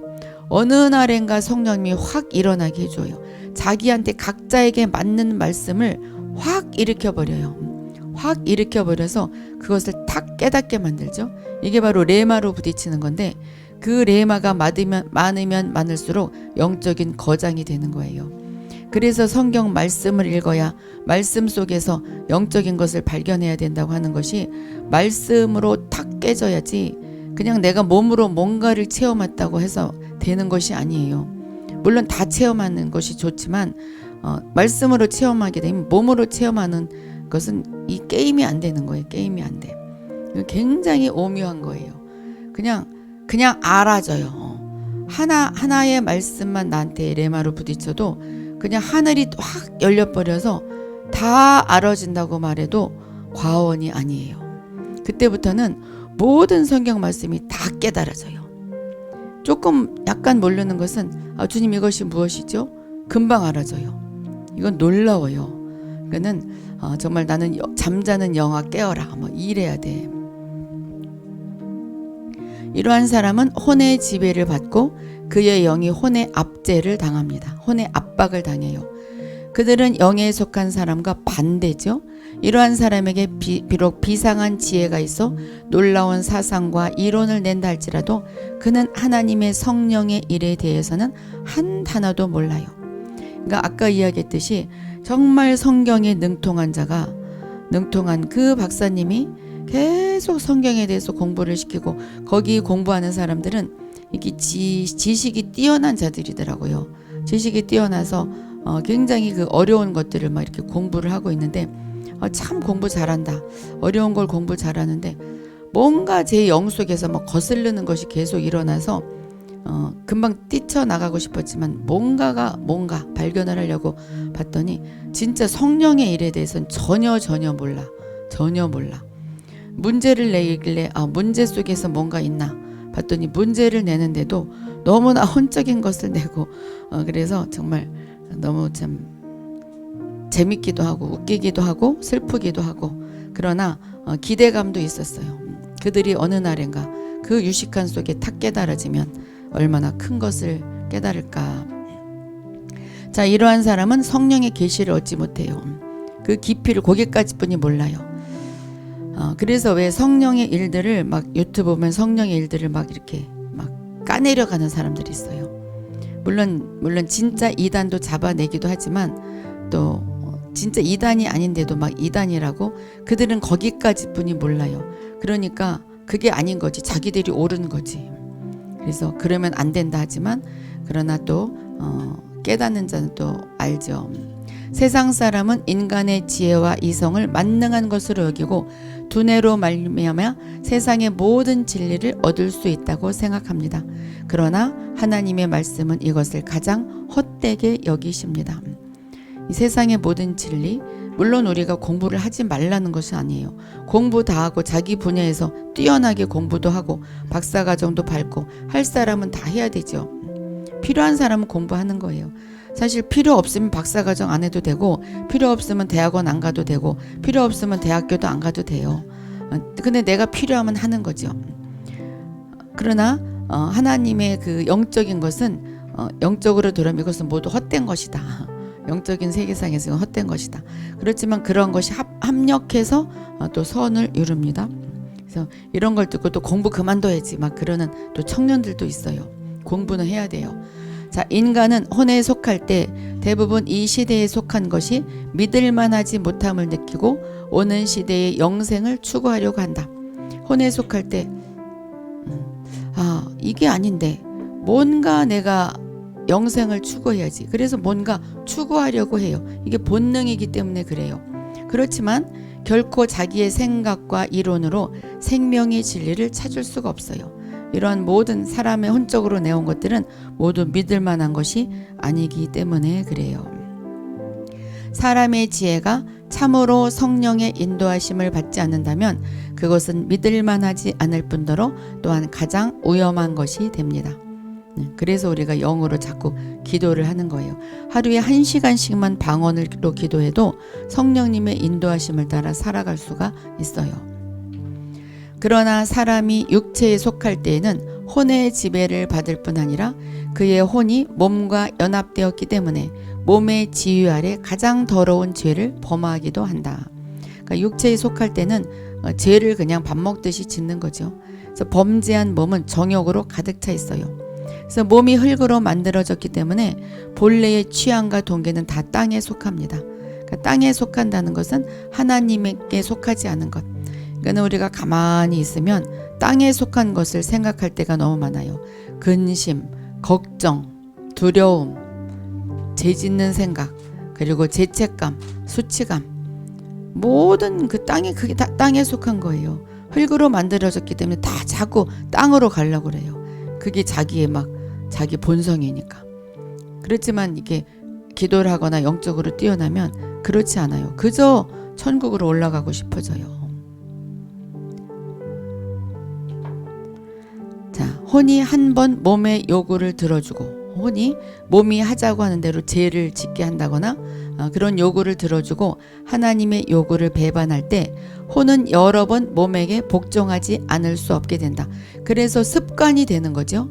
어느 날엔가 성령님이 확 일어나게 해줘요. 자기한테 각자에게 맞는 말씀을 확 일으켜버려요. 확 일으켜버려서 그것을 탁 깨닫게 만들죠. 이게 바로 레마로 부딪히는 건데, 그 레마가 많으면 많을수록 영적인 거장이 되는 거예요. 그래서 성경 말씀을 읽어야 말씀 속에서 영적인 것을 발견해야 된다고 하는 것이, 말씀으로 탁 깨져야지 그냥 내가 몸으로 뭔가를 체험했다고 해서 되는 것이 아니에요. 물론 다 체험하는 것이 좋지만 말씀으로 체험하게 되면 몸으로 체험하는 것은 이 게임이 안 되는 거예요. 게임이 안 돼. 굉장히 오묘한 거예요. 그냥 알아져요. 하나의 말씀만 나한테 레마로 부딪혀도 그냥 하늘이 확 열려버려서 다 알아진다고 말해도 과언이 아니에요. 그때부터는 모든 성경 말씀이 다 깨달아져요. 조금 약간 모르는 것은 주님 이것이 무엇이죠? 금방 알아져요. 이건 놀라워요. 그러니까는 정말 나는 잠자는 영아 깨어라, 뭐 이래야 돼. 이러한 사람은 혼의 지배를 받고 그의 영이 혼의 압제를 당합니다. 혼의 압박을 당해요. 그들은 영에 속한 사람과 반대죠. 이러한 사람에게 비록 비상한 지혜가 있어 놀라운 사상과 이론을 낸다 할지라도 그는 하나님의 성령의 일에 대해서는 한 단어도 몰라요. 그러니까 아까 이야기했듯이 정말 성경에 능통한 그 박사님이 계속 성경에 대해서 공부를 시키고, 거기 공부하는 사람들은 이게 지식이 뛰어난 자들이더라고요. 지식이 뛰어나서 굉장히 그 어려운 것들을 막 이렇게 공부를 하고 있는데, 참 공부 잘한다. 어려운 걸 공부 잘하는데 뭔가 제 영 속에서 막 거스르는 것이 계속 일어나서 금방 뛰쳐나가고 싶었지만 뭔가 발견을 하려고 봤더니 진짜 성령의 일에 대해서는 전혀 몰라. 문제를 내길래 문제 속에서 뭔가 있나 봤더니 문제를 내는데도 너무나 혼적인 것을 내고 그래서 정말 너무 참 재밌기도 하고 웃기기도 하고 슬프기도 하고 그러나 기대감도 있었어요. 그들이 어느 날인가 그 유식한 속에 탁 깨달아지면 얼마나 큰 것을 깨달을까. 자, 이러한 사람은 성령의 계시를 얻지 못해요. 그 깊이를 거기까지뿐이 몰라요. 그래서 왜 성령의 일들을 막 유튜브 보면 성령의 일들을 막 이렇게 막 까내려가는 사람들이 있어요. 물론 진짜 이단도 잡아내기도 하지만 또 진짜 이단이 아닌데도 막 이단이라고 그들은 거기까지뿐이 몰라요. 그러니까 그게 아닌 거지. 자기들이 옳은 거지. 그래서 그러면 안 된다 하지만 그러나 또 깨닫는 자는 또 알죠. 세상 사람은 인간의 지혜와 이성을 만능한 것으로 여기고 두뇌로 말미암아 세상의 모든 진리를 얻을 수 있다고 생각합니다. 그러나 하나님의 말씀은 이것을 가장 헛되게 여기십니다. 이 세상의 모든 진리, 물론 우리가 공부를 하지 말라는 것이 아니에요. 공부 다 하고 자기 분야에서 뛰어나게 공부도 하고 박사과정도 밟고 할 사람은 다 해야 되죠. 필요한 사람은 공부하는 거예요. 사실 필요 없으면 박사과정 안 해도 되고 필요 없으면 대학원 안 가도 되고 필요 없으면 대학교도 안 가도 돼요. 근데 내가 필요하면 하는 거죠. 그러나 하나님의 그 영적인 것은 영적으로 들으면 이것은 모두 헛된 것이다. 영적인 세계상에서 헛된 것이다. 그렇지만 그런 것이 합력해서 또 선을 이룹니다. 그래서 이런 걸 듣고 또 공부 그만둬야지 막 그러는 또 청년들도 있어요. 공부는 해야 돼요. 자, 인간은 혼에 속할 때 대부분 이 시대에 속한 것이 믿을만하지 못함을 느끼고 오는 시대의 영생을 추구하려고 한다. 혼에 속할 때 이게 아닌데 뭔가 내가 영생을 추구해야지. 그래서 뭔가 추구하려고 해요. 이게 본능이기 때문에 그래요. 그렇지만 결코 자기의 생각과 이론으로 생명의 진리를 찾을 수가 없어요. 이러한 모든 사람의 혼적으로 내온 것들은 모두 믿을 만한 것이 아니기 때문에 그래요. 사람의 지혜가 참으로 성령의 인도하심을 받지 않는다면 그것은 믿을 만하지 않을 뿐더러 또한 가장 위험한 것이 됩니다. 그래서 우리가 영으로 자꾸 기도를 하는 거예요. 하루에 1시간씩만 방언으로 기도해도 성령님의 인도하심을 따라 살아갈 수가 있어요. 그러나 사람이 육체에 속할 때에는 혼의 지배를 받을 뿐 아니라 그의 혼이 몸과 연합되었기 때문에 몸의 지휘 아래 가장 더러운 죄를 범하기도 한다. 그러니까 육체에 속할 때는 죄를 그냥 밥 먹듯이 짓는 거죠. 그래서 범죄한 몸은 정욕으로 가득 차 있어요. 그래서 몸이 흙으로 만들어졌기 때문에 본래의 취향과 동기는 다 땅에 속합니다. 그러니까 땅에 속한다는 것은 하나님께 속하지 않은 것. 그러니까 우리가 가만히 있으면 땅에 속한 것을 생각할 때가 너무 많아요. 근심, 걱정, 두려움, 죄짓는 생각, 그리고 죄책감, 수치감, 모든 그 땅이 그게 다 땅에 속한 거예요. 흙으로 만들어졌기 때문에 다 자꾸 땅으로 가려고 그래요. 그게 자기 본성이니까. 그렇지만 이게 기도를 하거나 영적으로 뛰어나면 그렇지 않아요. 그저 천국으로 올라가고 싶어져요. 자, 혼이 한 번 몸의 요구를 들어주고 혼이 몸이 하자고 하는 대로 죄를 짓게 한다거나 그런 요구를 들어주고 하나님의 요구를 배반할 때 혼은 여러 번 몸에게 복종하지 않을 수 없게 된다. 그래서 습관이 되는 거죠.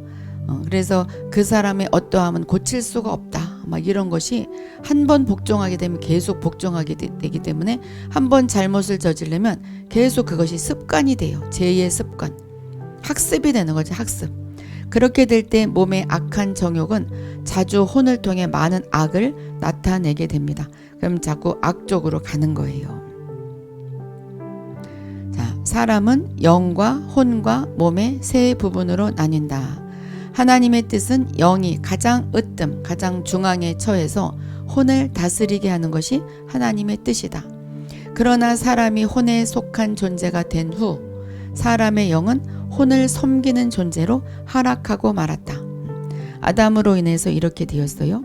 그래서 그 사람의 어떠함은 고칠 수가 없다. 막 이런 것이 한 번 복종하게 되면 계속 복종하게 되기 때문에 한 번 잘못을 저지르면 계속 그것이 습관이 돼요. 죄의 습관. 학습이 되는 거죠. 학습. 그렇게 될 때 몸의 악한 정욕은 자주 혼을 통해 많은 악을 나타내게 됩니다. 그럼 자꾸 악 쪽으로 가는 거예요. 자, 사람은 영과 혼과 몸의 세 부분으로 나뉜다. 하나님의 뜻은 영이 가장 으뜸, 가장 중앙에 처해서 혼을 다스리게 하는 것이 하나님의 뜻이다. 그러나 사람이 혼에 속한 존재가 된 후 사람의 영은 혼을 섬기는 존재로 하락하고 말았다. 아담으로 인해서 이렇게 되었어요.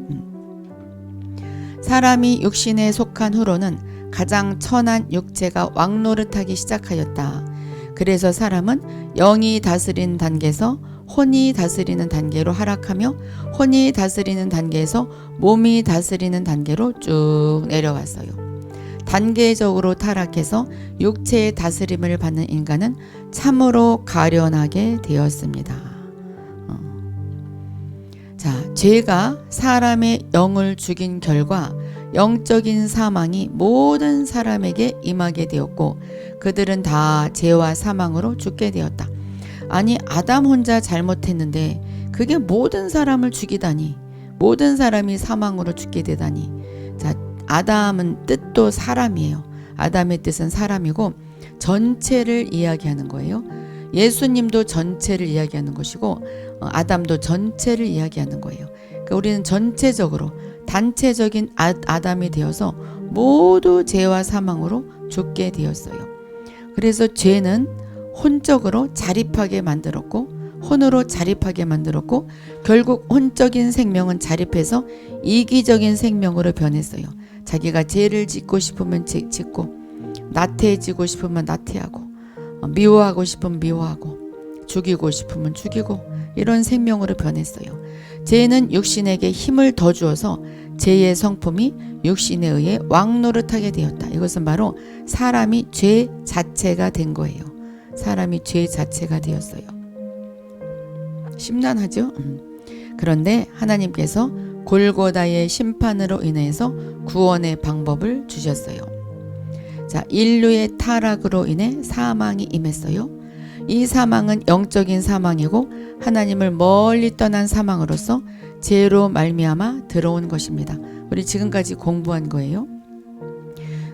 사람이 육신에 속한 후로는 가장 천한 육체가 왕노릇하기 시작하였다. 그래서 사람은 영이 다스리는 단계에서 혼이 다스리는 단계로 하락하며 혼이 다스리는 단계에서 몸이 다스리는 단계로 쭉 내려왔어요. 단계적으로 타락해서 육체의 다스림을 받는 인간은 참으로 가련하게 되었습니다. 자, 죄가 사람의 영을 죽인 결과 영적인 사망이 모든 사람에게 임하게 되었고 그들은 다 죄와 사망으로 죽게 되었다. 아니, 아담 혼자 잘못했는데 그게 모든 사람을 죽이다니, 모든 사람이 사망으로 죽게 되다니. 자, 아담은 뜻도 사람이에요. 아담의 뜻은 사람이고 전체를 이야기하는 거예요. 예수님도 전체를 이야기하는 것이고 아담도 전체를 이야기하는 거예요. 그러니까 우리는 전체적으로 단체적인 아담이 되어서 모두 죄와 사망으로 죽게 되었어요. 그래서 죄는 혼적으로 자립하게 만들었고 혼으로 자립하게 만들었고 결국 혼적인 생명은 자립해서 이기적인 생명으로 변했어요. 자기가 죄를 짓고 싶으면 짓고 나태해지고 싶으면 나태하고 미워하고 싶으면 미워하고 죽이고 싶으면 죽이고 이런 생명으로 변했어요. 죄는 육신에게 힘을 더 주어서 죄의 성품이 육신에 의해 왕노릇하게 되었다. 이것은 바로 사람이 죄 자체가 된 거예요. 사람이 죄 자체가 되었어요. 심란하죠? 그런데 하나님께서 골고다의 심판으로 인해서 구원의 방법을 주셨어요. 자, 인류의 타락으로 인해 사망이 임했어요. 이 사망은 영적인 사망이고 하나님을 멀리 떠난 사망으로서 죄로 말미암아 들어온 것입니다. 우리 지금까지 공부한 거예요.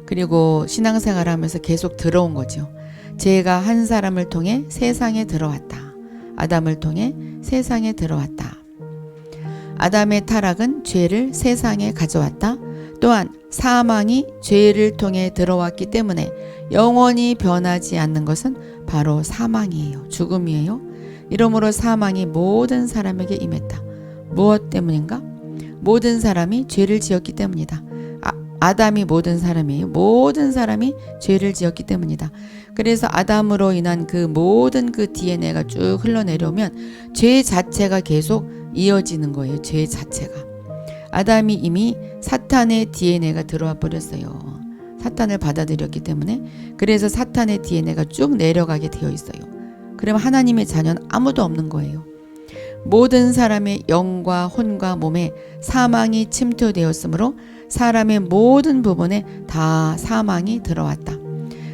그리고 신앙생활하면서 계속 들어온 거죠. 죄가 한 사람을 통해 세상에 들어왔다. 아담을 통해 세상에 들어왔다. 아담의 타락은 죄를 세상에 가져왔다. 또한 사망이 죄를 통해 들어왔기 때문에 영원히 변하지 않는 것은 바로 사망이에요. 죽음이에요. 이러므로 사망이 모든 사람에게 임했다. 무엇 때문인가? 모든 사람이 죄를 지었기 때문이다. 아담이 모든 사람이에요. 모든 사람이 죄를 지었기 때문이다. 그래서 아담으로 인한 그 모든 그 DNA가 쭉 흘러내려오면 죄 자체가 계속 이어지는 거예요. 죄 자체가. 아담이 이미 사탄의 DNA가 들어와 버렸어요. 사탄을 받아들였기 때문에. 그래서 사탄의 DNA가 쭉 내려가게 되어 있어요. 그러면 하나님의 자녀는 아무도 없는 거예요. 모든 사람의 영과 혼과 몸에 사망이 침투되었으므로 사람의 모든 부분에 다 사망이 들어왔다.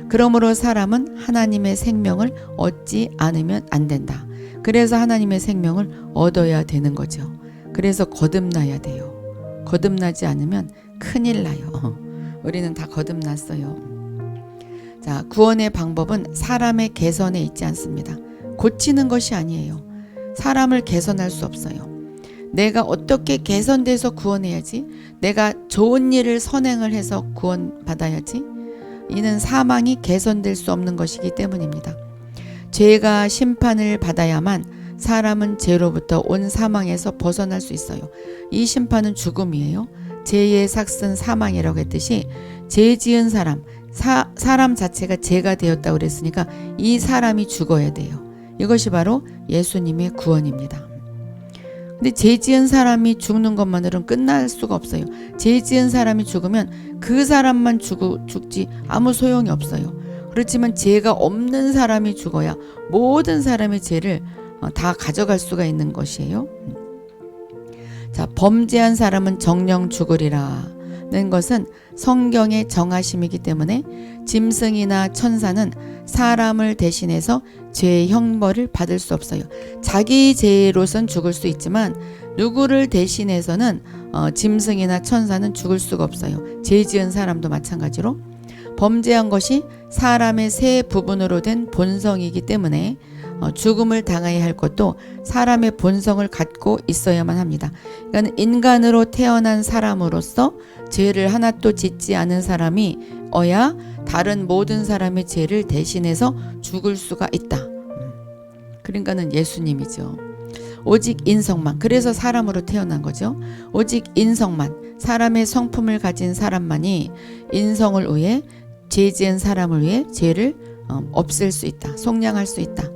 그러므로 사람은 하나님의 생명을 얻지 않으면 안 된다. 그래서 하나님의 생명을 얻어야 되는 거죠. 그래서 거듭나야 돼요. 거듭나지 않으면 큰일 나요. 우리는 다 거듭났어요. 자, 구원의 방법은 사람의 개선에 있지 않습니다. 고치는 것이 아니에요. 사람을 개선할 수 없어요. 내가 어떻게 개선돼서 구원해야지? 내가 좋은 일을 선행을 해서 구원받아야지? 이는 사망이 개선될 수 없는 것이기 때문입니다. 죄가 심판을 받아야만 사람은 죄로부터 온 사망에서 벗어날 수 있어요. 이 심판은 죽음이에요. 죄의 삭슨 사망이라고 했듯이 죄 지은 사람 자체가 죄가 되었다고 그랬으니까 이 사람이 죽어야 돼요. 이것이 바로 예수님의 구원입니다. 근데 죄 지은 사람이 죽는 것만으로는 끝날 수가 없어요. 죄 지은 사람이 죽으면 그 사람만 죽지 아무 소용이 없어요. 그렇지만 죄가 없는 사람이 죽어야 모든 사람의 죄를 다 가져갈 수가 있는 것이에요. 자, 범죄한 사람은 정령 죽으리라는 것은 성경의 정하심이기 때문에 짐승이나 천사는 사람을 대신해서 죄의 형벌을 받을 수 없어요. 자기 죄로선 죽을 수 있지만 누구를 대신해서는 짐승이나 천사는 죽을 수가 없어요. 죄 지은 사람도 마찬가지로 범죄한 것이 사람의 새 부분으로 된 본성이기 때문에 죽음을 당해야 할 것도 사람의 본성을 갖고 있어야만 합니다. 그러니까 인간으로 태어난 사람으로서 죄를 하나도 짓지 않은 사람이 어야 다른 모든 사람의 죄를 대신해서 죽을 수가 있다. 그러니까는 예수님이죠. 오직 인성만, 그래서 사람으로 태어난 거죠. 오직 인성만, 사람의 성품을 가진 사람만이 인성을 위해, 죄 지은 사람을 위해 죄를 없앨 수 있다, 속량할 수 있다.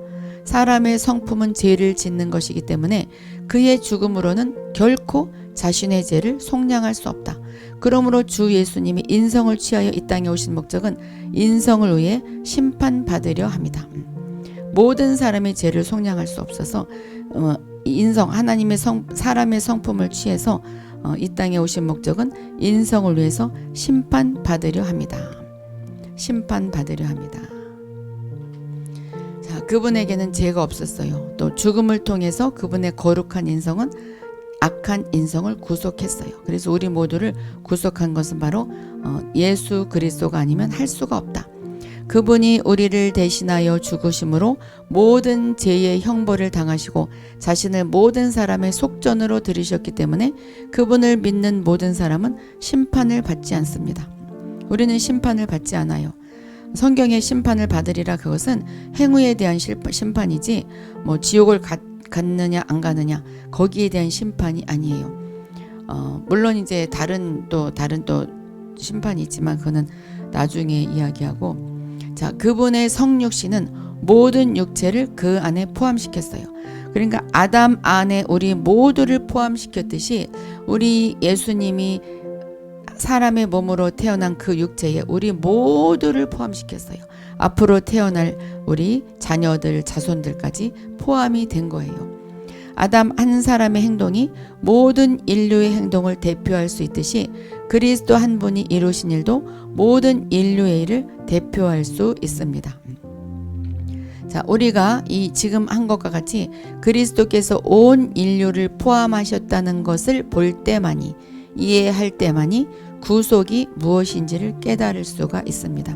사람의 성품은 죄를 짓는 것이기 때문에 그의 죽음으로는 결코 자신의 죄를 속량할 수 없다. 그러므로 주 예수님이 인성을 취하여 이 땅에 오신 목적은 인성을 위해 심판받으려 합니다. 모든 사람의 죄를 속량할 수 없어서 인성, 하나님의 사람의 성품을 취해서 이 땅에 오신 목적은 인성을 위해서 심판받으려 합니다. 심판받으려 합니다. 자, 그분에게는 죄가 없었어요. 또 죽음을 통해서 그분의 거룩한 인성은 악한 인성을 구속했어요. 그래서 우리 모두를 구속한 것은 바로 예수 그리스도가 아니면 할 수가 없다. 그분이 우리를 대신하여 죽으심으로 모든 죄의 형벌을 당하시고 자신을 모든 사람의 속전으로 들이셨기 때문에 그분을 믿는 모든 사람은 심판을 받지 않습니다. 우리는 심판을 받지 않아요. 성경의 심판을 받으리라, 그것은 행위에 대한 심판이지 뭐 지옥을 갔느냐 안 가느냐 거기에 대한 심판이 아니에요. 물론 이제 다른 또 심판이 있지만 그거는 나중에 이야기하고, 자, 그분의 성육신은 모든 육체를 그 안에 포함시켰어요. 그러니까 아담 안에 우리 모두를 포함시켰듯이 우리 예수님이 사람의 몸으로 태어난 그 육체에 우리 모두를 포함시켰어요. 앞으로 태어날 우리 자녀들, 자손들까지 포함이 된 거예요. 아담 한 사람의 행동이 모든 인류의 행동을 대표할 수 있듯이 그리스도 한 분이 이루신 일도 모든 인류의 일을 대표할 수 있습니다. 자, 우리가 이 지금 한 것과 같이 그리스도께서 온 인류를 포함하셨다는 것을 볼 때만이, 이해할 때만이 구속이 무엇인지를 깨달을 수가 있습니다.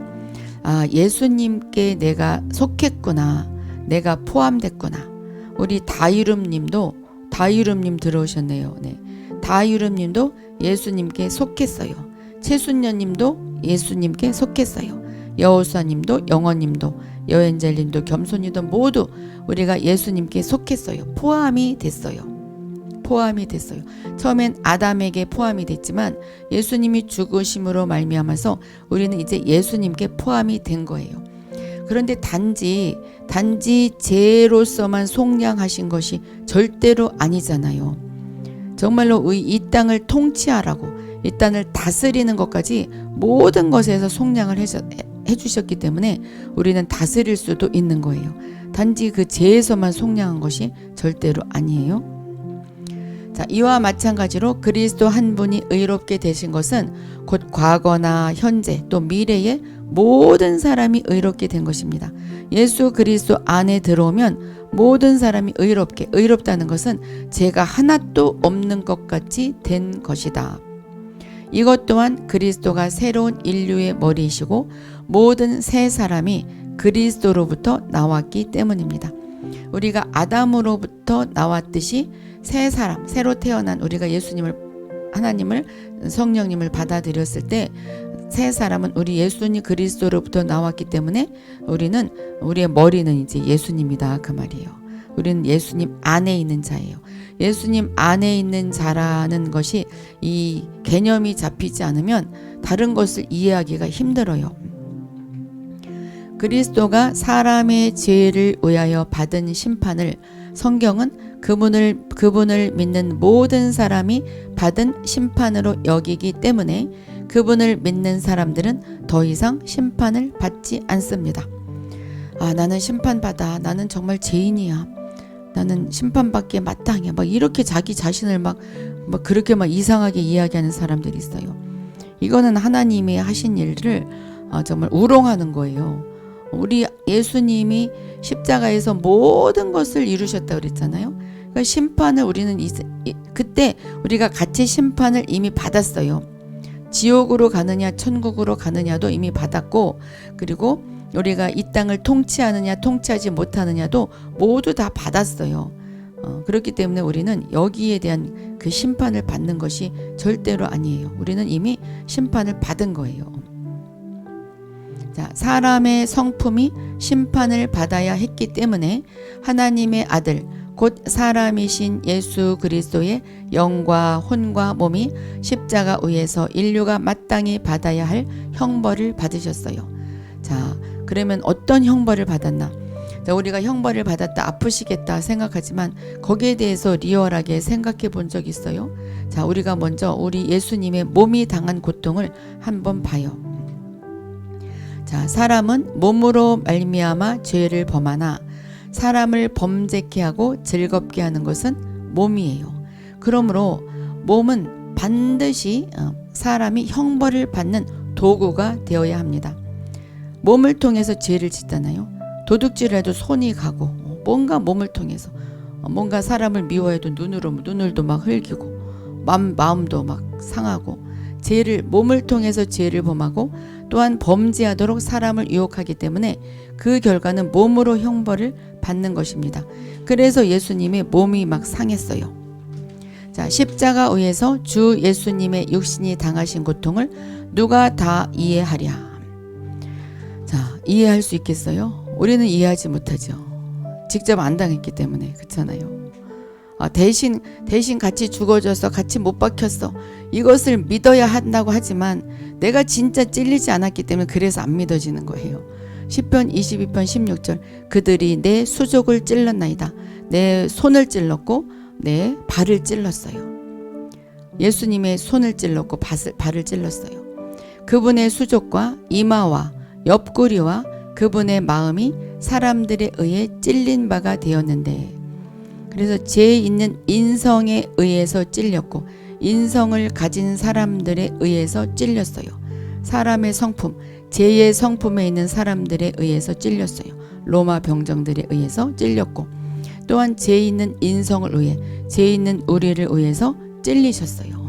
아, 예수님께 내가 속했구나, 내가 포함됐구나. 우리 다유름님 들어오셨네요. 네, 다유름님도 예수님께 속했어요. 최순녀님도 예수님께 속했어요. 여호수아님도, 영원님도, 여엔젤님도, 겸손님도 모두 우리가 예수님께 속했어요. 포함이 됐어요. 처음엔 아담에게 포함이 됐지만 예수님이 죽으심으로 말미암아서 우리는 이제 예수님께 포함이 된 거예요. 그런데 단지 죄로서만 속량하신 것이 절대로 아니잖아요. 정말로 이 땅을 통치하라고, 이 땅을 다스리는 것까지 모든 것에서 속량을 해주셨기 때문에 우리는 다스릴 수도 있는 거예요. 단지 그 죄에서만 속량한 것이 절대로 아니에요. 자, 이와 마찬가지로 그리스도 한 분이 의롭게 되신 것은 곧 과거나 현재 또 미래의 모든 사람이 의롭게 된 것입니다. 예수 그리스도 안에 들어오면 모든 사람이 의롭다는 것은 죄가 하나도 없는 것 같이 된 것이다. 이것 또한 그리스도가 새로운 인류의 머리이시고 모든 새 사람이 그리스도로부터 나왔기 때문입니다. 우리가 아담으로부터 나왔듯이 새 사람, 새로 태어난 우리가 예수님을, 하나님을, 성령님을 받아들였을 때 새 사람은 우리 예수님 그리스도로부터 나왔기 때문에 우리의 머리는 이제 예수님이다, 그 말이에요. 우리는 예수님 안에 있는 자예요. 예수님 안에 있는 자라는 것이 이 개념이 잡히지 않으면 다른 것을 이해하기가 힘들어요. 그리스도가 사람의 죄를 위하여 받은 심판을 성경은 그분을 믿는 모든 사람이 받은 심판으로 여기기 때문에 그분을 믿는 사람들은 더 이상 심판을 받지 않습니다. 아, 나는 심판받아. 나는 정말 죄인이야. 나는 심판받기에 마땅해. 막 이렇게 자기 자신을 막 그렇게 막 이상하게 이야기하는 사람들이 있어요. 이거는 하나님이 하신 일을 정말 우롱하는 거예요. 우리 예수님이 십자가에서 모든 것을 이루셨다고 그랬잖아요. 그러니까 심판을 우리는 그때 우리가 같이 심판을 이미 받았어요. 지옥으로 가느냐 천국으로 가느냐도 이미 받았고, 그리고 우리가 이 땅을 통치하느냐 통치하지 못하느냐도 모두 다 받았어요. 그렇기 때문에 우리는 여기에 대한 그 심판을 받는 것이 절대로 아니에요. 우리는 이미 심판을 받은 거예요. 자, 사람의 성품이 심판을 받아야 했기 때문에 하나님의 아들, 곧 사람이신 예수 그리스도의 영과 혼과 몸이 십자가 위에서 인류가 마땅히 받아야 할 형벌을 받으셨어요. 자, 그러면 어떤 형벌을 받았나? 자, 우리가 형벌을 받았다, 아프시겠다 생각하지만 거기에 대해서 리얼하게 생각해 본 적 있어요? 자, 우리가 먼저 우리 예수님의 몸이 당한 고통을 한번 봐요. 자, 사람은 몸으로 말미암아 죄를 범하나 사람을 범죄케 하고 즐겁게 하는 것은 몸이에요. 그러므로 몸은 반드시 사람이 형벌을 받는 도구가 되어야 합니다. 몸을 통해서 죄를 짓잖아요. 도둑질해도 손이 가고, 뭔가 몸을 통해서 뭔가 사람을 미워해도 눈을도 막 흘기고 마음도 막 상하고, 몸을 통해서 죄를 범하고 또한 범죄하도록 사람을 유혹하기 때문에 그 결과는 몸으로 형벌을 받는 것입니다. 그래서 예수님의 몸이 막 상했어요. 자, 십자가 위에서 주 예수님의 육신이 당하신 고통을 누가 다 이해하랴? 자, 이해할 수 있겠어요? 우리는 이해하지 못하죠. 직접 안 당했기 때문에. 그렇잖아요. 대신 같이 죽어져서 같이 못 박혔어. 이것을 믿어야 한다고 하지만 내가 진짜 찔리지 않았기 때문에 그래서 안 믿어지는 거예요. 시편 22편 16절 그들이 내 수족을 찔렀나이다. 내 손을 찔렀고 내 발을 찔렀어요. 예수님의 손을 찔렀고 발을 찔렀어요. 그분의 수족과 이마와 옆구리와 그분의 마음이 사람들에 의해 찔린 바가 되었는데, 그래서 죄 있는 인성에 의해서 찔렸고 인성을 가진 사람들에 의해서 찔렸어요. 사람의 성품, 죄의 성품에 있는 사람들에 의해서 찔렸어요. 로마 병정들에 의해서 찔렸고 또한 죄 있는 인성을 의해, 죄 있는 우리를 의해서 찔리셨어요.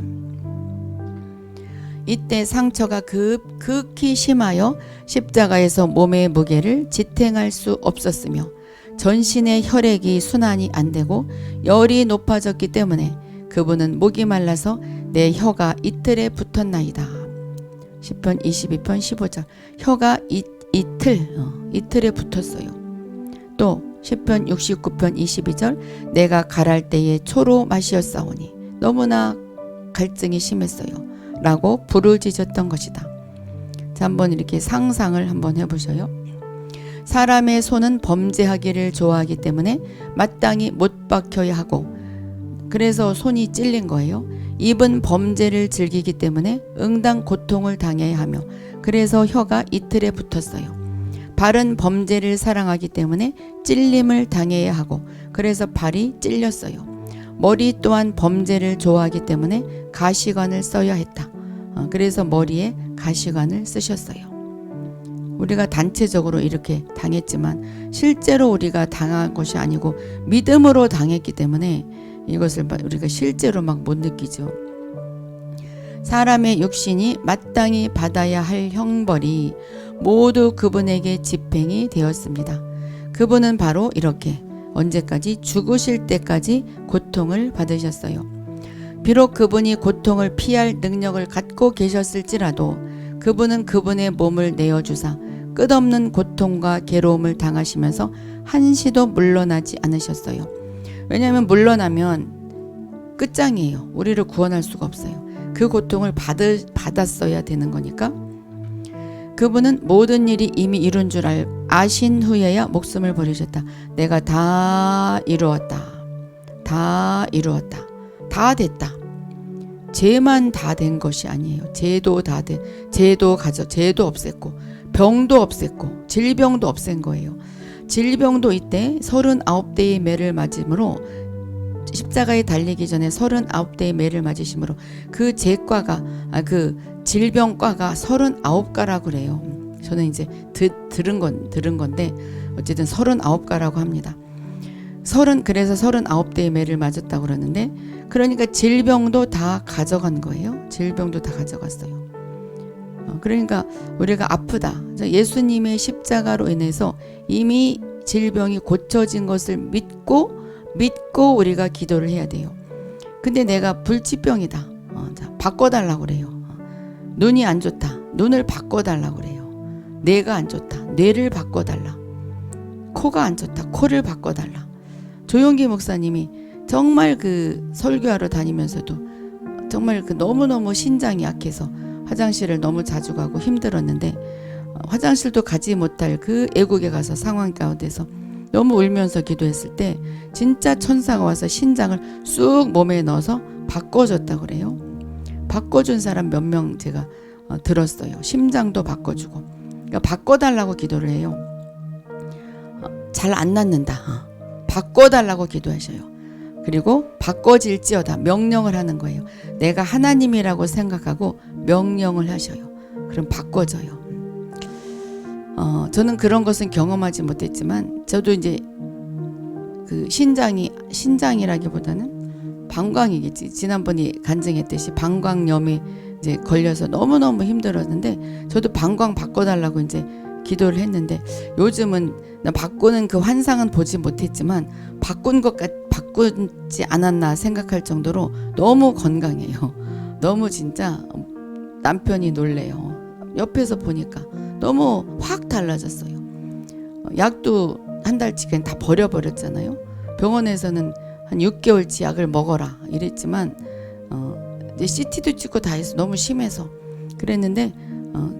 이때 상처가 극히 심하여 십자가에서 몸의 무게를 지탱할 수 없었으며 전신의 혈액이 순환이 안 되고 열이 높아졌기 때문에 그분은 목이 말라서 내 혀가 이틀에 붙었나이다. 시편 22편 15절 혀가 이틀에 붙었어요. 또 시편 69편 22절 내가 갈할 때에 초로 마시었사오니 너무나 갈증이 심했어요 라고 부르짖었던 것이다. 자, 한번 이렇게 상상을 한번 해보셔요. 사람의 손은 범죄하기를 좋아하기 때문에 마땅히 못 박혀야 하고, 그래서 손이 찔린 거예요. 입은 범죄를 즐기기 때문에 응당 고통을 당해야 하며, 그래서 혀가 이틀에 붙었어요. 발은 범죄를 사랑하기 때문에 찔림을 당해야 하고, 그래서 발이 찔렸어요. 머리 또한 범죄를 좋아하기 때문에 가시관을 써야 했다. 그래서 머리에 가시관을 쓰셨어요. 우리가 단체적으로 이렇게 당했지만 실제로 우리가 당한 것이 아니고 믿음으로 당했기 때문에 이것을 우리가 실제로 막 못 느끼죠. 사람의 육신이 마땅히 받아야 할 형벌이 모두 그분에게 집행이 되었습니다. 그분은 바로 이렇게 언제까지? 죽으실 때까지 고통을 받으셨어요. 비록 그분이 고통을 피할 능력을 갖고 계셨을지라도 그분은 그분의 몸을 내어주사 끝없는 고통과 괴로움을 당하시면서 한시도 물러나지 않으셨어요. 왜냐하면 물러나면 끝장이에요. 우리를 구원할 수가 없어요. 그 고통을 받았어야 되는 거니까. 그분은 모든 일이 이미 이룬 줄 아신 후에야 목숨을 버리셨다. 내가 다 이루었다. 다 이루었다. 다 됐다. 죄만 다 된 것이 아니에요. 죄도 죄도 없앴고 병도 없앴고 질병도 없앤 거예요. 질병도 이때 39대의 매를 맞음으로, 십자가에 달리기 전에 39대의 매를 맞으심으로 그 죄과가 그 질병과가 39가라고 그래요. 저는 이제 들은 건데 어쨌든 39가라고 합니다. 그래서 39대의 매를 맞았다고 그러는데, 그러니까 질병도 다 가져간 거예요. 질병도 다 가져갔어요. 그러니까 우리가 아프다. 예수님의 십자가로 인해서 이미 질병이 고쳐진 것을 믿고 우리가 기도를 해야 돼요. 근데 내가 불치병이다. 바꿔달라고 그래요. 눈이 안 좋다. 눈을 바꿔달라고 그래요. 뇌가 안 좋다. 뇌를 바꿔달라. 코가 안 좋다. 코를 바꿔달라. 조용기 목사님이 정말 그 설교하러 다니면서도 정말 그 너무너무 신장이 약해서 화장실을 너무 자주 가고 힘들었는데 화장실도 가지 못할 그 애국에 가서 상황 가운데서 너무 울면서 기도했을 때 진짜 천사가 와서 신장을 쑥 몸에 넣어서 바꿔줬다고 그래요. 바꿔준 사람 몇 명 제가 들었어요. 심장도 바꿔주고. 그러니까 바꿔달라고 기도를 해요. 잘 안 낫는다. 바꿔달라고 기도하셔요. 그리고 바꿔질지어다 명령을 하는 거예요. 내가 하나님이라고 생각하고 명령을 하셔요. 그럼 바꿔져요. 저는 그런 것은 경험하지 못했지만 저도 이제 그 신장이라기보다는 방광이겠지. 지난번에 간증했듯이 방광염에 이제 걸려서 너무너무 힘들었는데 저도 방광 바꿔달라고 이제 기도를 했는데 요즘은 나 바꾸는 그 환상은 보지 못했지만 바꾸지 않았나 생각할 정도로 너무 건강해요. 너무 진짜 남편이 놀래요. 옆에서 보니까 너무 확 달라졌어요. 약도 한 달치 그냥 다 버려버렸잖아요. 병원에서는 한 6개월치 약을 먹어라 이랬지만 이제 CT도 찍고 다 해서 너무 심해서 그랬는데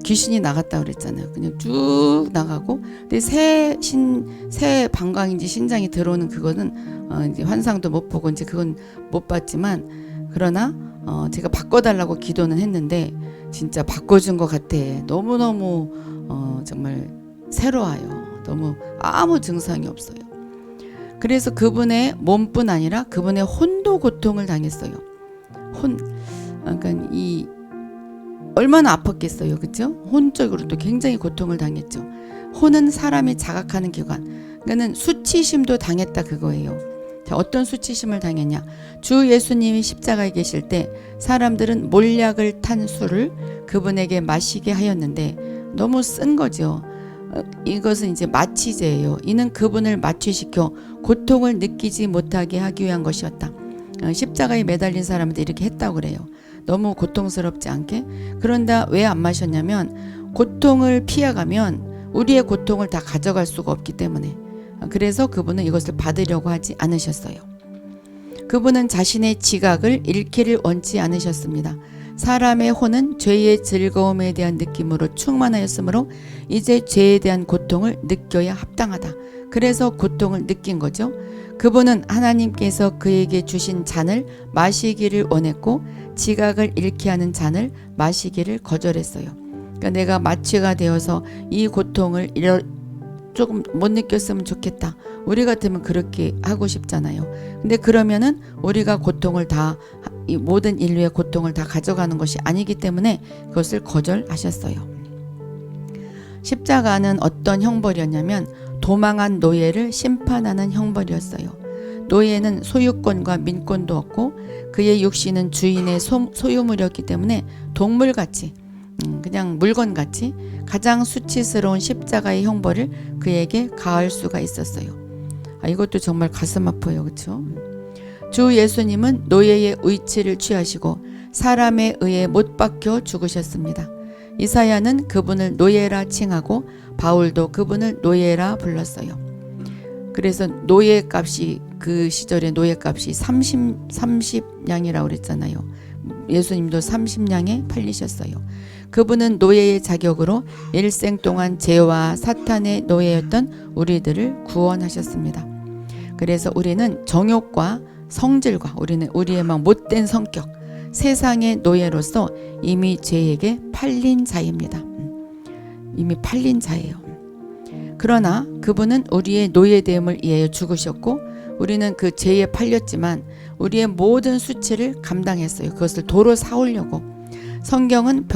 귀신이 나갔다 그랬잖아요. 그냥 쭉 나가고 근데 새 방광인지 신장이 들어오는 그거는 이제 환상도 못 보고 이제 그건 못 봤지만 그러나 제가 바꿔달라고 기도는 했는데 진짜 바꿔준 것 같아. 너무너무 정말 새로워요. 너무 아무 증상이 없어요. 그래서 그분의 몸뿐 아니라 그분의 혼도 고통을 당했어요. 그러니까 이 얼마나 아팠겠어요, 그렇죠? 혼적으로도 굉장히 고통을 당했죠. 혼은 사람이 자각하는 기관. 그러니까는 수치심도 당했다 그거예요. 자, 어떤 수치심을 당했냐? 주 예수님이 십자가에 계실 때 사람들은 몰약을 탄 술을 그분에게 마시게 하였는데 너무 쓴 거죠. 이것은 이제 마취제예요. 이는 그분을 마취시켜 고통을 느끼지 못하게 하기 위한 것이었다. 십자가에 매달린 사람들 이렇게 했다고 그래요. 너무 고통스럽지 않게. 그런데 왜 안 마셨냐면 고통을 피해가면 우리의 고통을 다 가져갈 수가 없기 때문에. 그래서 그분은 이것을 받으려고 하지 않으셨어요. 그분은 자신의 지각을 잃기를 원치 않으셨습니다. 사람의 혼은 죄의 즐거움에 대한 느낌으로 충만하였으므로 이제 죄에 대한 고통을 느껴야 합당하다. 그래서 고통을 느낀 거죠. 그분은 하나님께서 그에게 주신 잔을 마시기를 원했고 지각을 잃게 하는 잔을 마시기를 거절했어요. 그러니까 내가 마취가 되어서 이 고통을 조금 못 느꼈으면 좋겠다. 우리 같으면 그렇게 하고 싶잖아요. 근데 그러면은 우리가 고통을 다, 이 모든 인류의 고통을 다 가져가는 것이 아니기 때문에 그것을 거절하셨어요. 십자가는 어떤 형벌이었냐면 도망한 노예를 심판하는 형벌이었어요. 노예는 소유권과 민권도 없고 그의 육신은 주인의 소유물이었기 때문에 동물같이 그냥 물건같이 가장 수치스러운 십자가의 형벌을 그에게 가할 수가 있었어요. 이것도 정말 가슴 아파요. 그렇죠? 주 예수님은 노예의 위치를 취하시고 사람에 의해 못 박혀 죽으셨습니다. 이사야는 그분을 노예라 칭하고 바울도 그분을 노예라 불렀어요. 그래서 노예값이 그 시절에 노예값이 30냥이라고 그랬잖아요. 예수님도 30냥에 팔리셨어요. 그분은 노예의 자격으로 일생 동안 죄와 사탄의 노예였던 우리들을 구원하셨습니다. 그래서 우리는 정욕과 성질과 우리의 막 못된 성격, 세상의 노예로서 이미 죄에게 팔린 자입니다. 이미 팔린 자예요. 그러나 그분은 우리의 노예됨을 위하여 죽으셨고 우리는 그 죄에 팔렸지만 우리의 모든 수치를 감당했어요. 그것을 도로 사오려고. 성경은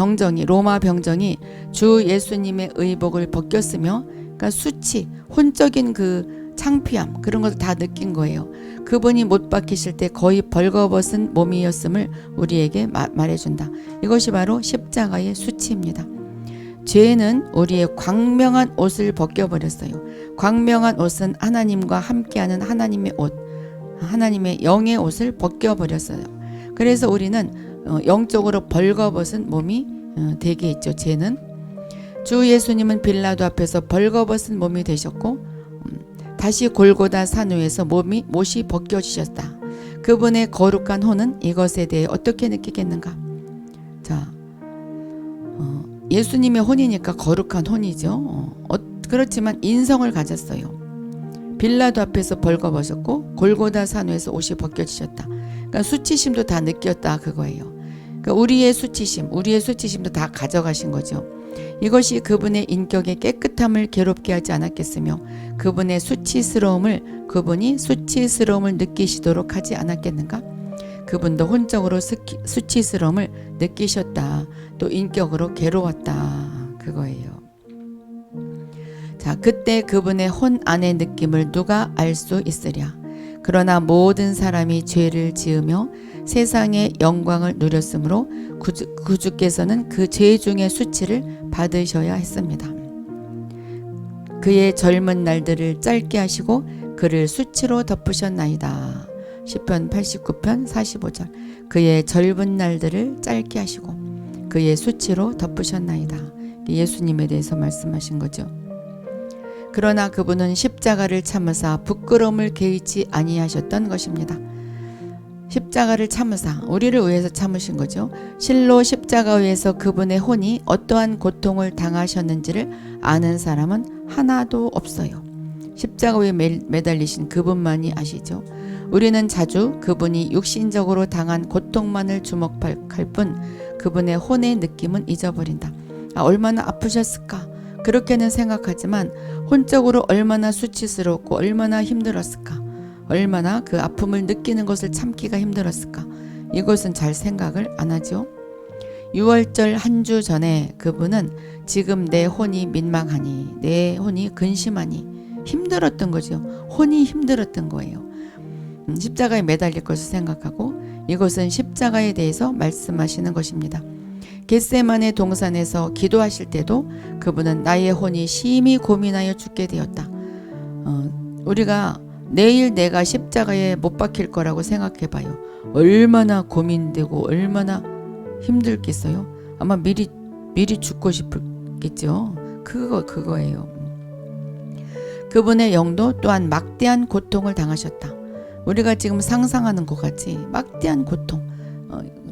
로마 병정이 주 예수님의 의복을 벗겼으며 그러니까 수치, 혼적인 그 창피함 그런 것을 다 느낀 거예요. 그분이 못 박히실 때 거의 벌거벗은 몸이었음을 우리에게 말해준다. 이것이 바로 십자가의 수치입니다. 죄는 우리의 광명한 옷을 벗겨버렸어요. 광명한 옷은 하나님과 함께하는 하나님의 옷, 하나님의 영의 옷을 벗겨버렸어요. 그래서 우리는 영적으로 벌거벗은 몸이 되게 있죠. 죄는 주 예수님은 빌라도 앞에서 벌거벗은 몸이 되셨고 다시 골고다 산 위에서 못이 벗겨지셨다. 그분의 거룩한 혼은 이것에 대해 어떻게 느끼겠는가? 자, 예수님의 혼이니까 거룩한 혼이죠. 그렇지만 인성을 가졌어요. 빌라도 앞에서 벌거벗었고 골고다 산 위에서 옷이 벗겨지셨다. 그러니까 수치심도 다 느꼈다 그거예요. 그러니까 우리의 수치심도 다 가져가신 거죠. 이것이 그분의 인격의 깨끗함을 괴롭게 하지 않았겠으며 그분이 수치스러움을 느끼시도록 하지 않았겠는가? 그분도 혼적으로 수치스러움을 느끼셨다. 또 인격으로 괴로웠다. 그거예요. 자, 그때 그분의 혼 안의 느낌을 누가 알 수 있으랴. 그러나 모든 사람이 죄를 지으며 세상의 영광을 누렸으므로 구주께서는 그 죄 중의 수치를 받으셔야 했습니다. 그의 젊은 날들을 짧게 하시고 그를 수치로 덮으셨나이다. 시편 89편 45절. 그의 젊은 날들을 짧게 하시고 그의 수치로 덮으셨나이다. 예수님에 대해서 말씀하신 거죠. 그러나 그분은 십자가를 참으사 부끄러움을 개의치 아니하셨던 것입니다. 십자가를 참으사 우리를 위해서 참으신 거죠. 실로 십자가 위에서 그분의 혼이 어떠한 고통을 당하셨는지를 아는 사람은 하나도 없어요. 십자가 위에 매달리신 그분만이 아시죠. 우리는 자주 그분이 육신적으로 당한 고통만을 주목할 뿐 그분의 혼의 느낌은 잊어버린다. 얼마나 아프셨을까? 그렇게는 생각하지만 혼적으로 얼마나 수치스럽고 얼마나 힘들었을까? 얼마나 그 아픔을 느끼는 것을 참기가 힘들었을까? 이것은 잘 생각을 안 하죠. 6월절 한 주 전에 그분은 지금 내 혼이 민망하니 내 혼이 근심하니 힘들었던 거죠. 혼이 힘들었던 거예요. 십자가에 매달릴 것을 생각하고 이것은 십자가에 대해서 말씀하시는 것입니다. 겟세마네 동산에서 기도하실 때도 그분은 나의 혼이 심히 고민하여 죽게 되었다. 우리가 내일 내가 십자가에 못 박힐 거라고 생각해 봐요. 얼마나 고민되고 얼마나 힘들겠어요. 아마 미리 죽고 싶겠죠. 그거예요. 그분의 영도 또한 막대한 고통을 당하셨다. 우리가 지금 상상하는 것 같지 막대한 고통.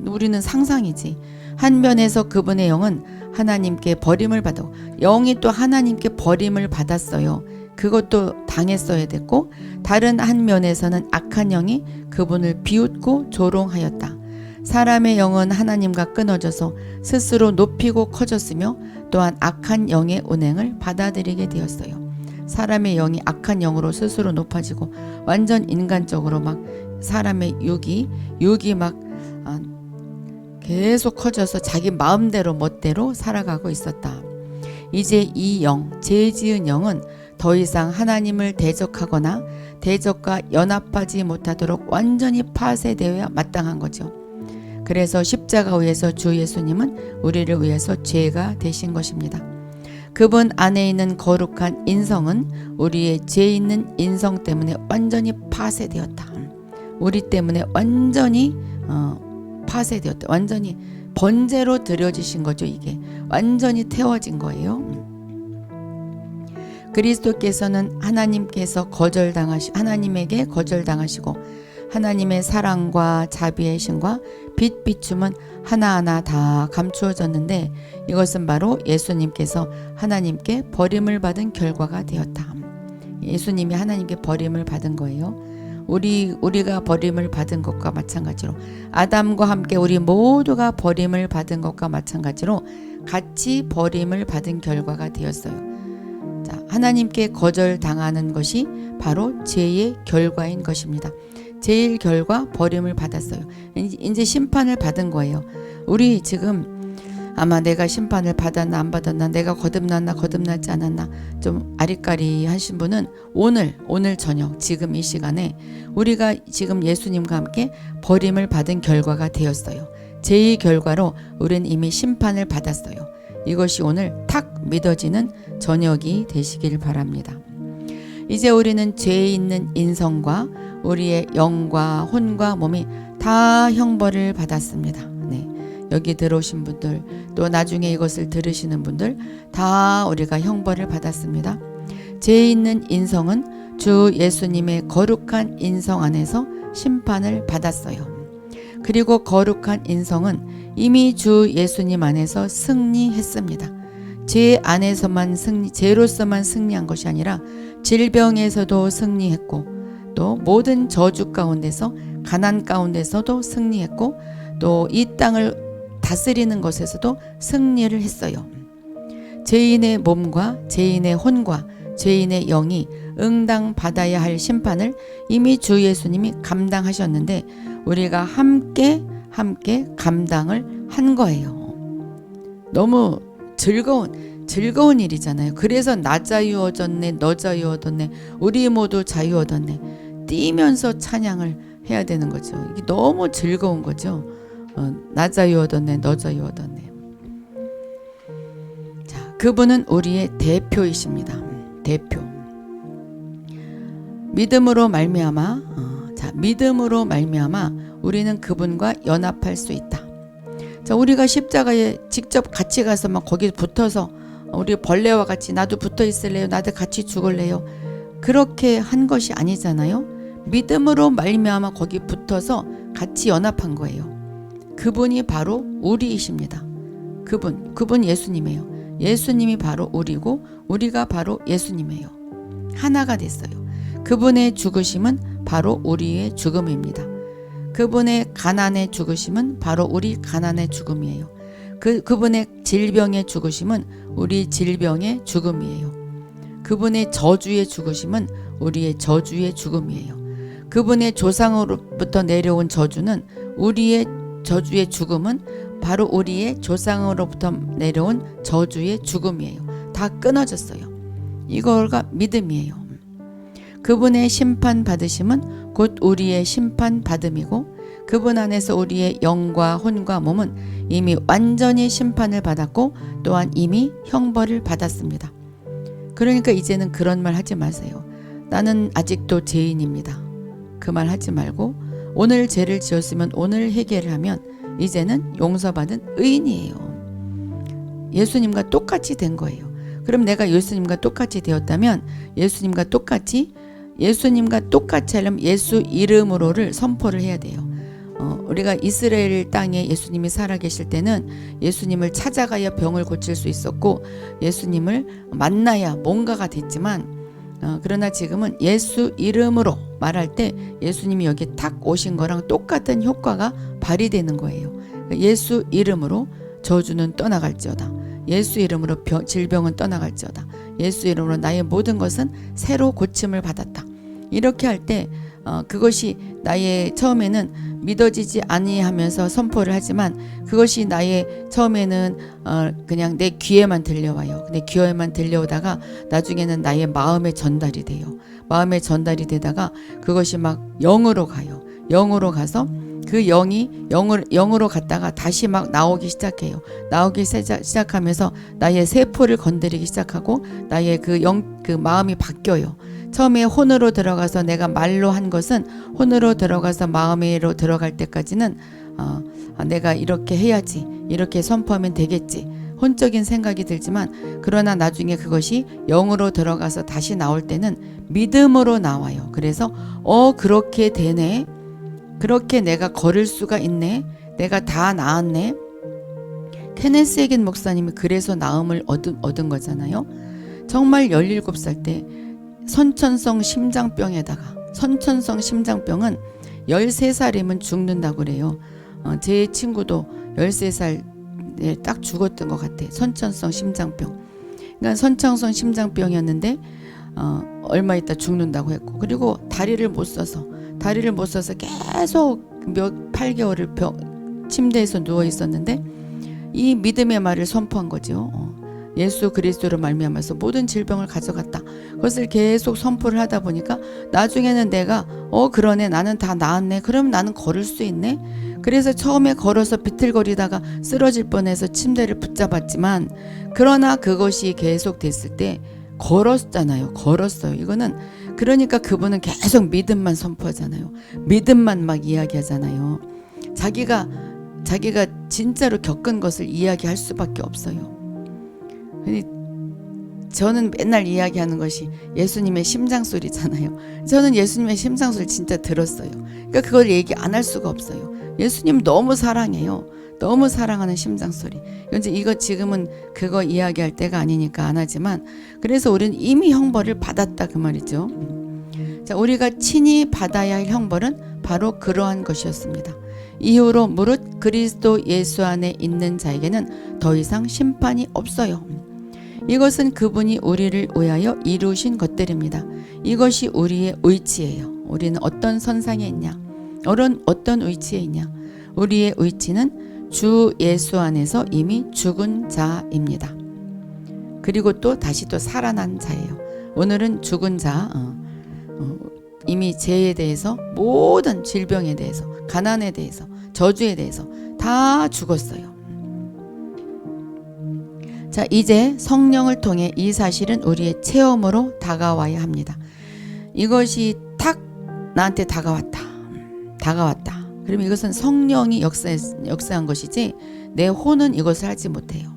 우리는 상상이지. 한 면에서 그분의 영은 하나님께 버림을 받고 영이 또 하나님께 버림을 받았어요. 그것도 당했어야 됐고 다른 한 면에서는 악한 영이 그분을 비웃고 조롱하였다. 사람의 영은 하나님과 끊어져서 스스로 높이고 커졌으며 또한 악한 영의 운행을 받아들이게 되었어요. 사람의 영이 악한 영으로 스스로 높아지고 완전 인간적으로 막 사람의 육이 막 계속 커져서 자기 마음대로 멋대로 살아가고 있었다. 이제 이 영, 죄 지은 영은 더 이상 하나님을 대적하거나 대적과 연합하지 못하도록 완전히 파쇄되어야 마땅한 거죠. 그래서 십자가 위에서 주 예수님은 우리를 위해서 죄가 되신 것입니다. 그분 안에 있는 거룩한 인성은 우리의 죄 있는 인성 때문에 완전히 파쇄되었다. 우리 때문에 완전히 파쇄되었다. 완전히 번제로 드려지신 거죠. 이게 완전히 태워진 거예요. 그리스도께서는 하나님에게 거절당하시고 하나님의 사랑과 자비의 신과 빛 비춤은 하나하나 다 감추어졌는데 이것은 바로 예수님께서 하나님께 버림을 받은 결과가 되었다. 예수님이 하나님께 버림을 받은 거예요. 우리가 버림을 받은 것과 마찬가지로 아담과 함께 우리 모두가 버림을 받은 것과 마찬가지로 같이 버림을 받은 결과가 되었어요. 자, 하나님께 거절당하는 것이 바로 죄의 결과인 것입니다. 죄의 결과 버림을 받았어요. 이제 심판을 받은 거예요. 우리 지금 아마 내가 심판을 받았나 안 받았나, 내가 거듭났나 거듭나지 않았나 좀 아리까리 하신 분은 오늘 저녁 지금 이 시간에 우리가 지금 예수님과 함께 버림을 받은 결과가 되었어요. 죄의 결과로 우리는 이미 심판을 받았어요. 이것이 오늘 탁 믿어지는 저녁이 되시길 바랍니다. 이제 우리는 죄 있는 인성과 우리의 영과 혼과 몸이 다 형벌을 받았습니다. 네. 여기 들어오신 분들 또 나중에 이것을 들으시는 분들 다 우리가 형벌을 받았습니다. 죄 있는 인성은 주 예수님의 거룩한 인성 안에서 심판을 받았어요. 그리고 거룩한 인성은 이미 주 예수님 안에서 승리했습니다. 죄 안에서만 죄로서만 승리한 것이 아니라 질병에서도 승리했고, 또 모든 저주 가운데서, 가난 가운데서도 승리했고, 또 이 땅을 다스리는 것에서도 승리를 했어요. 죄인의 몸과 죄인의 혼과 죄인의 영이 응당받아야 할 심판을 이미 주 예수님이 감당하셨는데, 우리가 함께 감당을 한 거예요. 너무 즐거운 일이잖아요. 그래서 나 자유 얻었네, 너 자유 얻었네, 우리 모두 자유 얻었네, 뛰면서 찬양을 해야 되는 거죠. 이게 너무 즐거운 거죠. 나 자유 얻었네, 너 자유 얻었네. 자, 그분은 우리의 대표이십니다. 대표. 믿음으로 말미암아 우리는 그분과 연합할 수 있다. 자, 우리가 십자가에 직접 같이 가서 막 거기 붙어서 우리 벌레와 같이 나도 붙어 있을래요, 나도 같이 죽을래요, 그렇게 한 것이 아니잖아요. 믿음으로 말미암아 거기 붙어서 같이 연합한 거예요. 그분이 바로 우리이십니다. 그분 예수님이에요. 예수님이 바로 우리고 우리가 바로 예수님이에요. 하나가 됐어요. 그분의 죽으심은 바로 우리의 죽음입니다. 그분의 가난의 죽으심은 바로 우리 가난의 죽음이에요. 그분의 질병의 죽으심은 우리 질병의 죽음이에요. 그분의 저주의 죽으심은 우리의 저주의 죽음이에요. 그분의 조상으로부터 내려온 저주는, 우리의 저주의 죽음은 바로 우리의 조상으로부터 내려온 저주의 죽음이에요. 다 끊어졌어요. 이거가 믿음이에요. 그분의 심판 받으심은 곧 우리의 심판 받음이고, 그분 안에서 우리의 영과 혼과 몸은 이미 완전히 심판을 받았고, 또한 이미 형벌을 받았습니다. 그러니까 이제는 그런 말 하지 마세요. 나는 아직도 죄인입니다. 그 말 하지 말고, 오늘 죄를 지었으면 오늘 해결을 하면 이제는 용서받은 의인이에요. 예수님과 똑같이 된 거예요. 그럼 내가 예수님과 똑같이 되었다면 예수님과 똑같이 하려면 예수 이름으로를 선포를 해야 돼요. 우리가 이스라엘 땅에 예수님이 살아계실 때는 예수님을 찾아가야 병을 고칠 수 있었고, 예수님을 만나야 뭔가가 됐지만, 그러나 지금은 예수 이름으로 말할 때 예수님이 여기 탁 오신 거랑 똑같은 효과가 발휘되는 거예요. 예수 이름으로 저주는 떠나갈지어다. 예수 이름으로 질병은 떠나갈지어다. 예수 이름으로 나의 모든 것은 새로 고침을 받았다. 이렇게 할 때 그것이 나의 처음에는 믿어지지 아니하면서 선포를 하지만, 그것이 나의 처음에는 그냥 내 귀에만 들려와요. 내 귀에만 들려오다가 나중에는 나의 마음에 전달이 돼요. 마음에 전달이 되다가 그것이 막 영으로 가요. 영으로 가서 그 영이 영으로 갔다가 다시 막 나오기 시작해요. 나오기 시작하면서 나의 세포를 건드리기 시작하고, 나의 그 마음이 바뀌어요. 처음에 혼으로 들어가서 내가 말로 한 것은 혼으로 들어가서 마음으로 들어갈 때까지는 내가 이렇게 해야지, 이렇게 선포하면 되겠지, 혼적인 생각이 들지만, 그러나 나중에 그것이 영으로 들어가서 다시 나올 때는 믿음으로 나와요. 그래서 그렇게 되네, 그렇게 내가 걸을 수가 있네, 내가 다 나았네. 케네스 에겐 목사님이 그래서 나음을 얻은 거잖아요. 정말 17살 때 선천성 심장병은 13살이면 죽는다고 그래요. 제 친구도 13살에 딱 죽었던 것 같아. 선천성 심장병. 그러니까 선천성 심장병이었는데 얼마 있다 죽는다고 했고, 그리고 다리를 못 써서 계속 8개월을 침대에서 누워 있었는데 이 믿음의 말을 선포한 거죠. 예수 그리스도로 말미암아서 모든 질병을 가져갔다. 그것을 계속 선포를 하다 보니까 나중에는 내가 그러네, 나는 다 나았네, 그럼 나는 걸을 수 있네. 그래서 처음에 걸어서 비틀거리다가 쓰러질 뻔해서 침대를 붙잡았지만, 그러나 그것이 계속 됐을 때 걸었잖아요. 이거는 그러니까 그분은 계속 믿음만 선포하잖아요. 믿음만 막 이야기하잖아요. 자기가 진짜로 겪은 것을 이야기할 수밖에 없어요. 저는 맨날 이야기하는 것이 예수님의 심장 소리잖아요. 저는 예수님의 심장 소리 진짜 들었어요. 그러니까 그걸 얘기 안 할 수가 없어요. 예수님 너무 사랑해요. 너무 사랑하는 심장 소리. 이제 이거 지금은 그거 이야기할 때가 아니니까 안 하지만, 그래서 우리는 이미 형벌을 받았다 그 말이죠. 자, 우리가 친히 받아야 할 형벌은 바로 그러한 것이었습니다. 이후로 무릇 그리스도 예수 안에 있는 자에게는 더 이상 심판이 없어요. 이것은 그분이 우리를 위하여 이루신 것들입니다. 이것이 우리의 의지예요. 우리는 어떤 선상에 있냐? 어떤 위치에 있냐? 우리의 위치는 주 예수 안에서 이미 죽은 자입니다. 그리고 또 다시 또 살아난 자예요. 오늘은 죽은 자, 이미 죄에 대해서, 모든 질병에 대해서, 가난에 대해서, 저주에 대해서 다 죽었어요. 자, 이제 성령을 통해 이 사실은 우리의 체험으로 다가와야 합니다. 이것이 탁 나한테 다가왔다. 그러면 이것은 성령이 역사한 것이지 내 혼은 이것을 하지 못해요.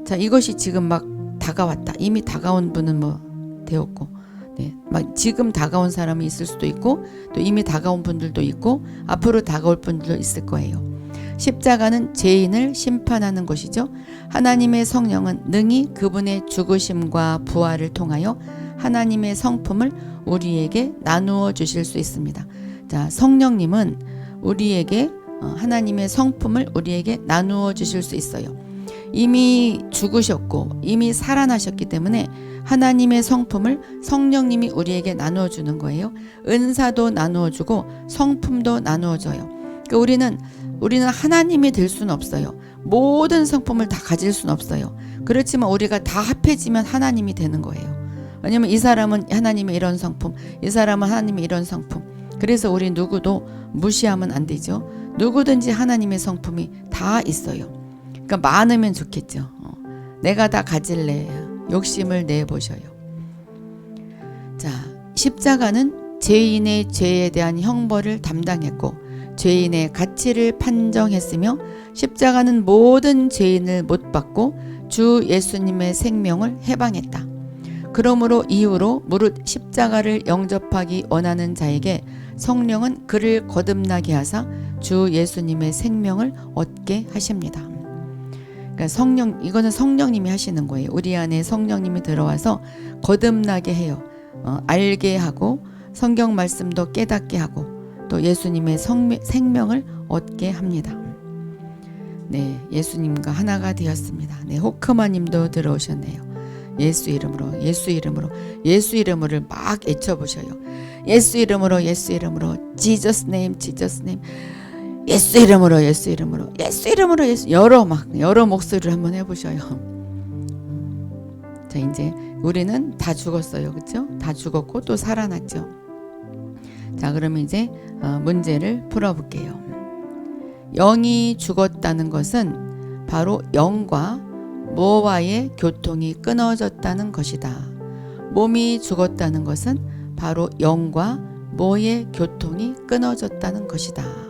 자, 이것이 지금 막 다가왔다. 이미 다가온 분은 뭐 되었고, 네, 막 지금 다가온 사람이 있을 수도 있고, 또 이미 다가온 분들도 있고, 앞으로 다가올 분들도 있을 거예요. 십자가는 죄인을 심판하는 것이죠. 하나님의 성령은 능히 그분의 죽으심과 부활을 통하여 하나님의 성품을 우리에게 나누어 주실 수 있습니다. 자, 성령님은 우리에게 하나님의 성품을 우리에게 나누어 주실 수 있어요. 이미 죽으셨고 이미 살아나셨기 때문에 하나님의 성품을 성령님이 우리에게 나누어 주는 거예요. 은사도 나누어 주고 성품도 나누어 줘요. 그러니까 우리는 하나님이 될 수는 없어요. 모든 성품을 다 가질 수는 없어요. 그렇지만 우리가 다 합해지면 하나님이 되는 거예요. 왜냐면 이 사람은 하나님의 이런 성품, 이 사람은 하나님의 이런 성품. 그래서 우리 누구도 무시하면 안 되죠. 누구든지 하나님의 성품이 다 있어요. 그러니까 많으면 좋겠죠. 내가 다 가질래. 욕심을 내보셔요. 자, 십자가는 죄인의 죄에 대한 형벌을 담당했고 죄인의 가치를 판정했으며 십자가는 모든 죄인을 못 받고 주 예수님의 생명을 해방했다. 그러므로 이후로 무릇 십자가를 영접하기 원하는 자에게 성령은 그를 거듭나게 하사 주 예수님의 생명을 얻게 하십니다. 그러니까 이거는 성령님이 하시는 거예요. 우리 안에 성령님이 들어와서 거듭나게 해요. 알게 하고 성경 말씀도 깨닫게 하고 또 예수님의 생명을 얻게 합니다. 네, 예수님과 하나가 되었습니다. 네, 호크마님도 들어오셨네요. 예수 이름으로, 예수 이름으로, 예수 이름을 막 외쳐보셔요. 예수 이름으로, 예수 이름으로, Jesus name, Jesus name. 예수 이름으로, 예수 이름으로, 예수 이름으로, 예수. 여러 목소리를 한번 해보셔요. 자, 이제 우리는 다 죽었어요, 그렇죠? 다 죽었고 또 살아났죠. 자, 그러면 이제 문제를 풀어볼게요. 영이 죽었다는 것은 바로 영과 뭐와의 교통이 끊어졌다는 것이다. 몸이 죽었다는 것은 바로 영과 뭐의 교통이 끊어졌다는 것이다.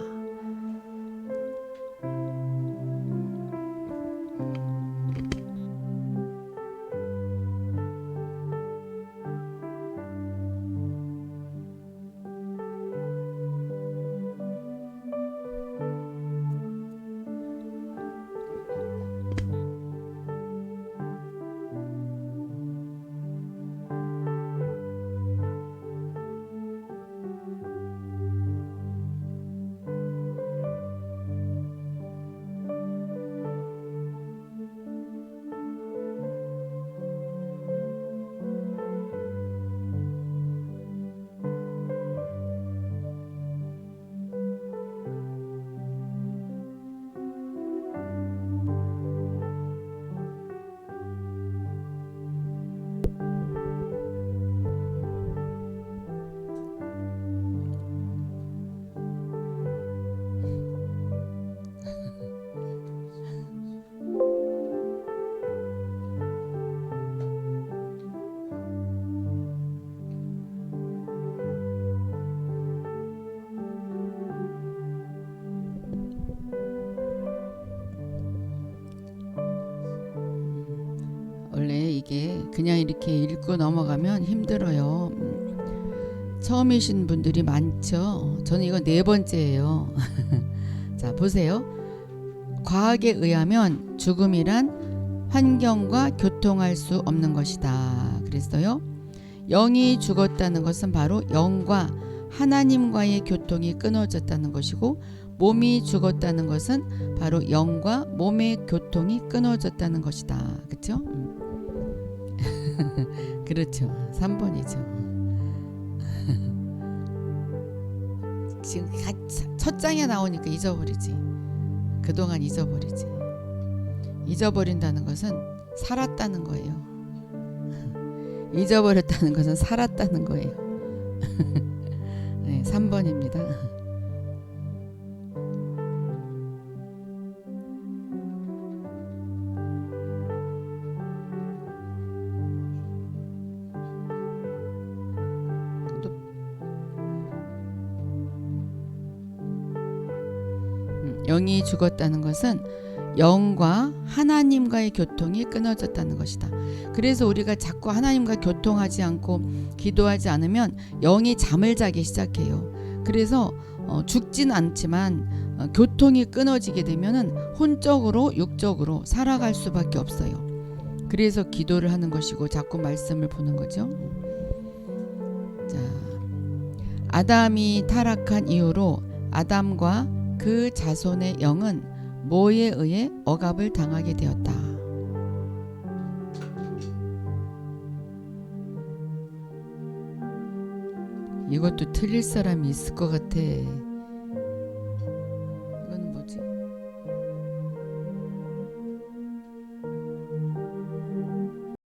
이게 그냥 이렇게 읽고 넘어가면 힘들어요. 처음이신 분들이 많죠. 저는 이거 4번째예요. 자, 보세요. 과학에 의하면 죽음이란 환경과 교통할 수 없는 것이다. 그랬어요. 영이 죽었다는 것은 바로 영과 하나님과의 교통이 끊어졌다는 것이고, 몸이 죽었다는 것은 바로 영과 몸의 교통이 끊어졌다는 것이다. 그렇죠? 그렇죠. 3번이죠. 지금 첫 장에 나오니까 잊어버리지. 그동안 잊어버리지. 잊어버린다는 것은 살았다는 거예요. 잊어버렸다는 것은 살았다는 거예요. 네, 3번입니다. 영이 죽었다는 것은 영과 하나님과의 교통이 끊어졌다는 것이다. 그래서 우리가 자꾸 하나님과 교통하지 않고 기도하지 않으면 영이 잠을 자기 시작해요. 그래서 죽진 않지만 교통이 끊어지게 되면은 혼적으로 육적으로 살아갈 수밖에 없어요. 그래서 기도를 하는 것이고 자꾸 말씀을 보는 거죠. 자, 아담이 타락한 이후로 아담과 그 자손의 영은 뭐에 의해 억압을 당하게 되었다. 이것도 틀릴 사람이 있을 것 같아.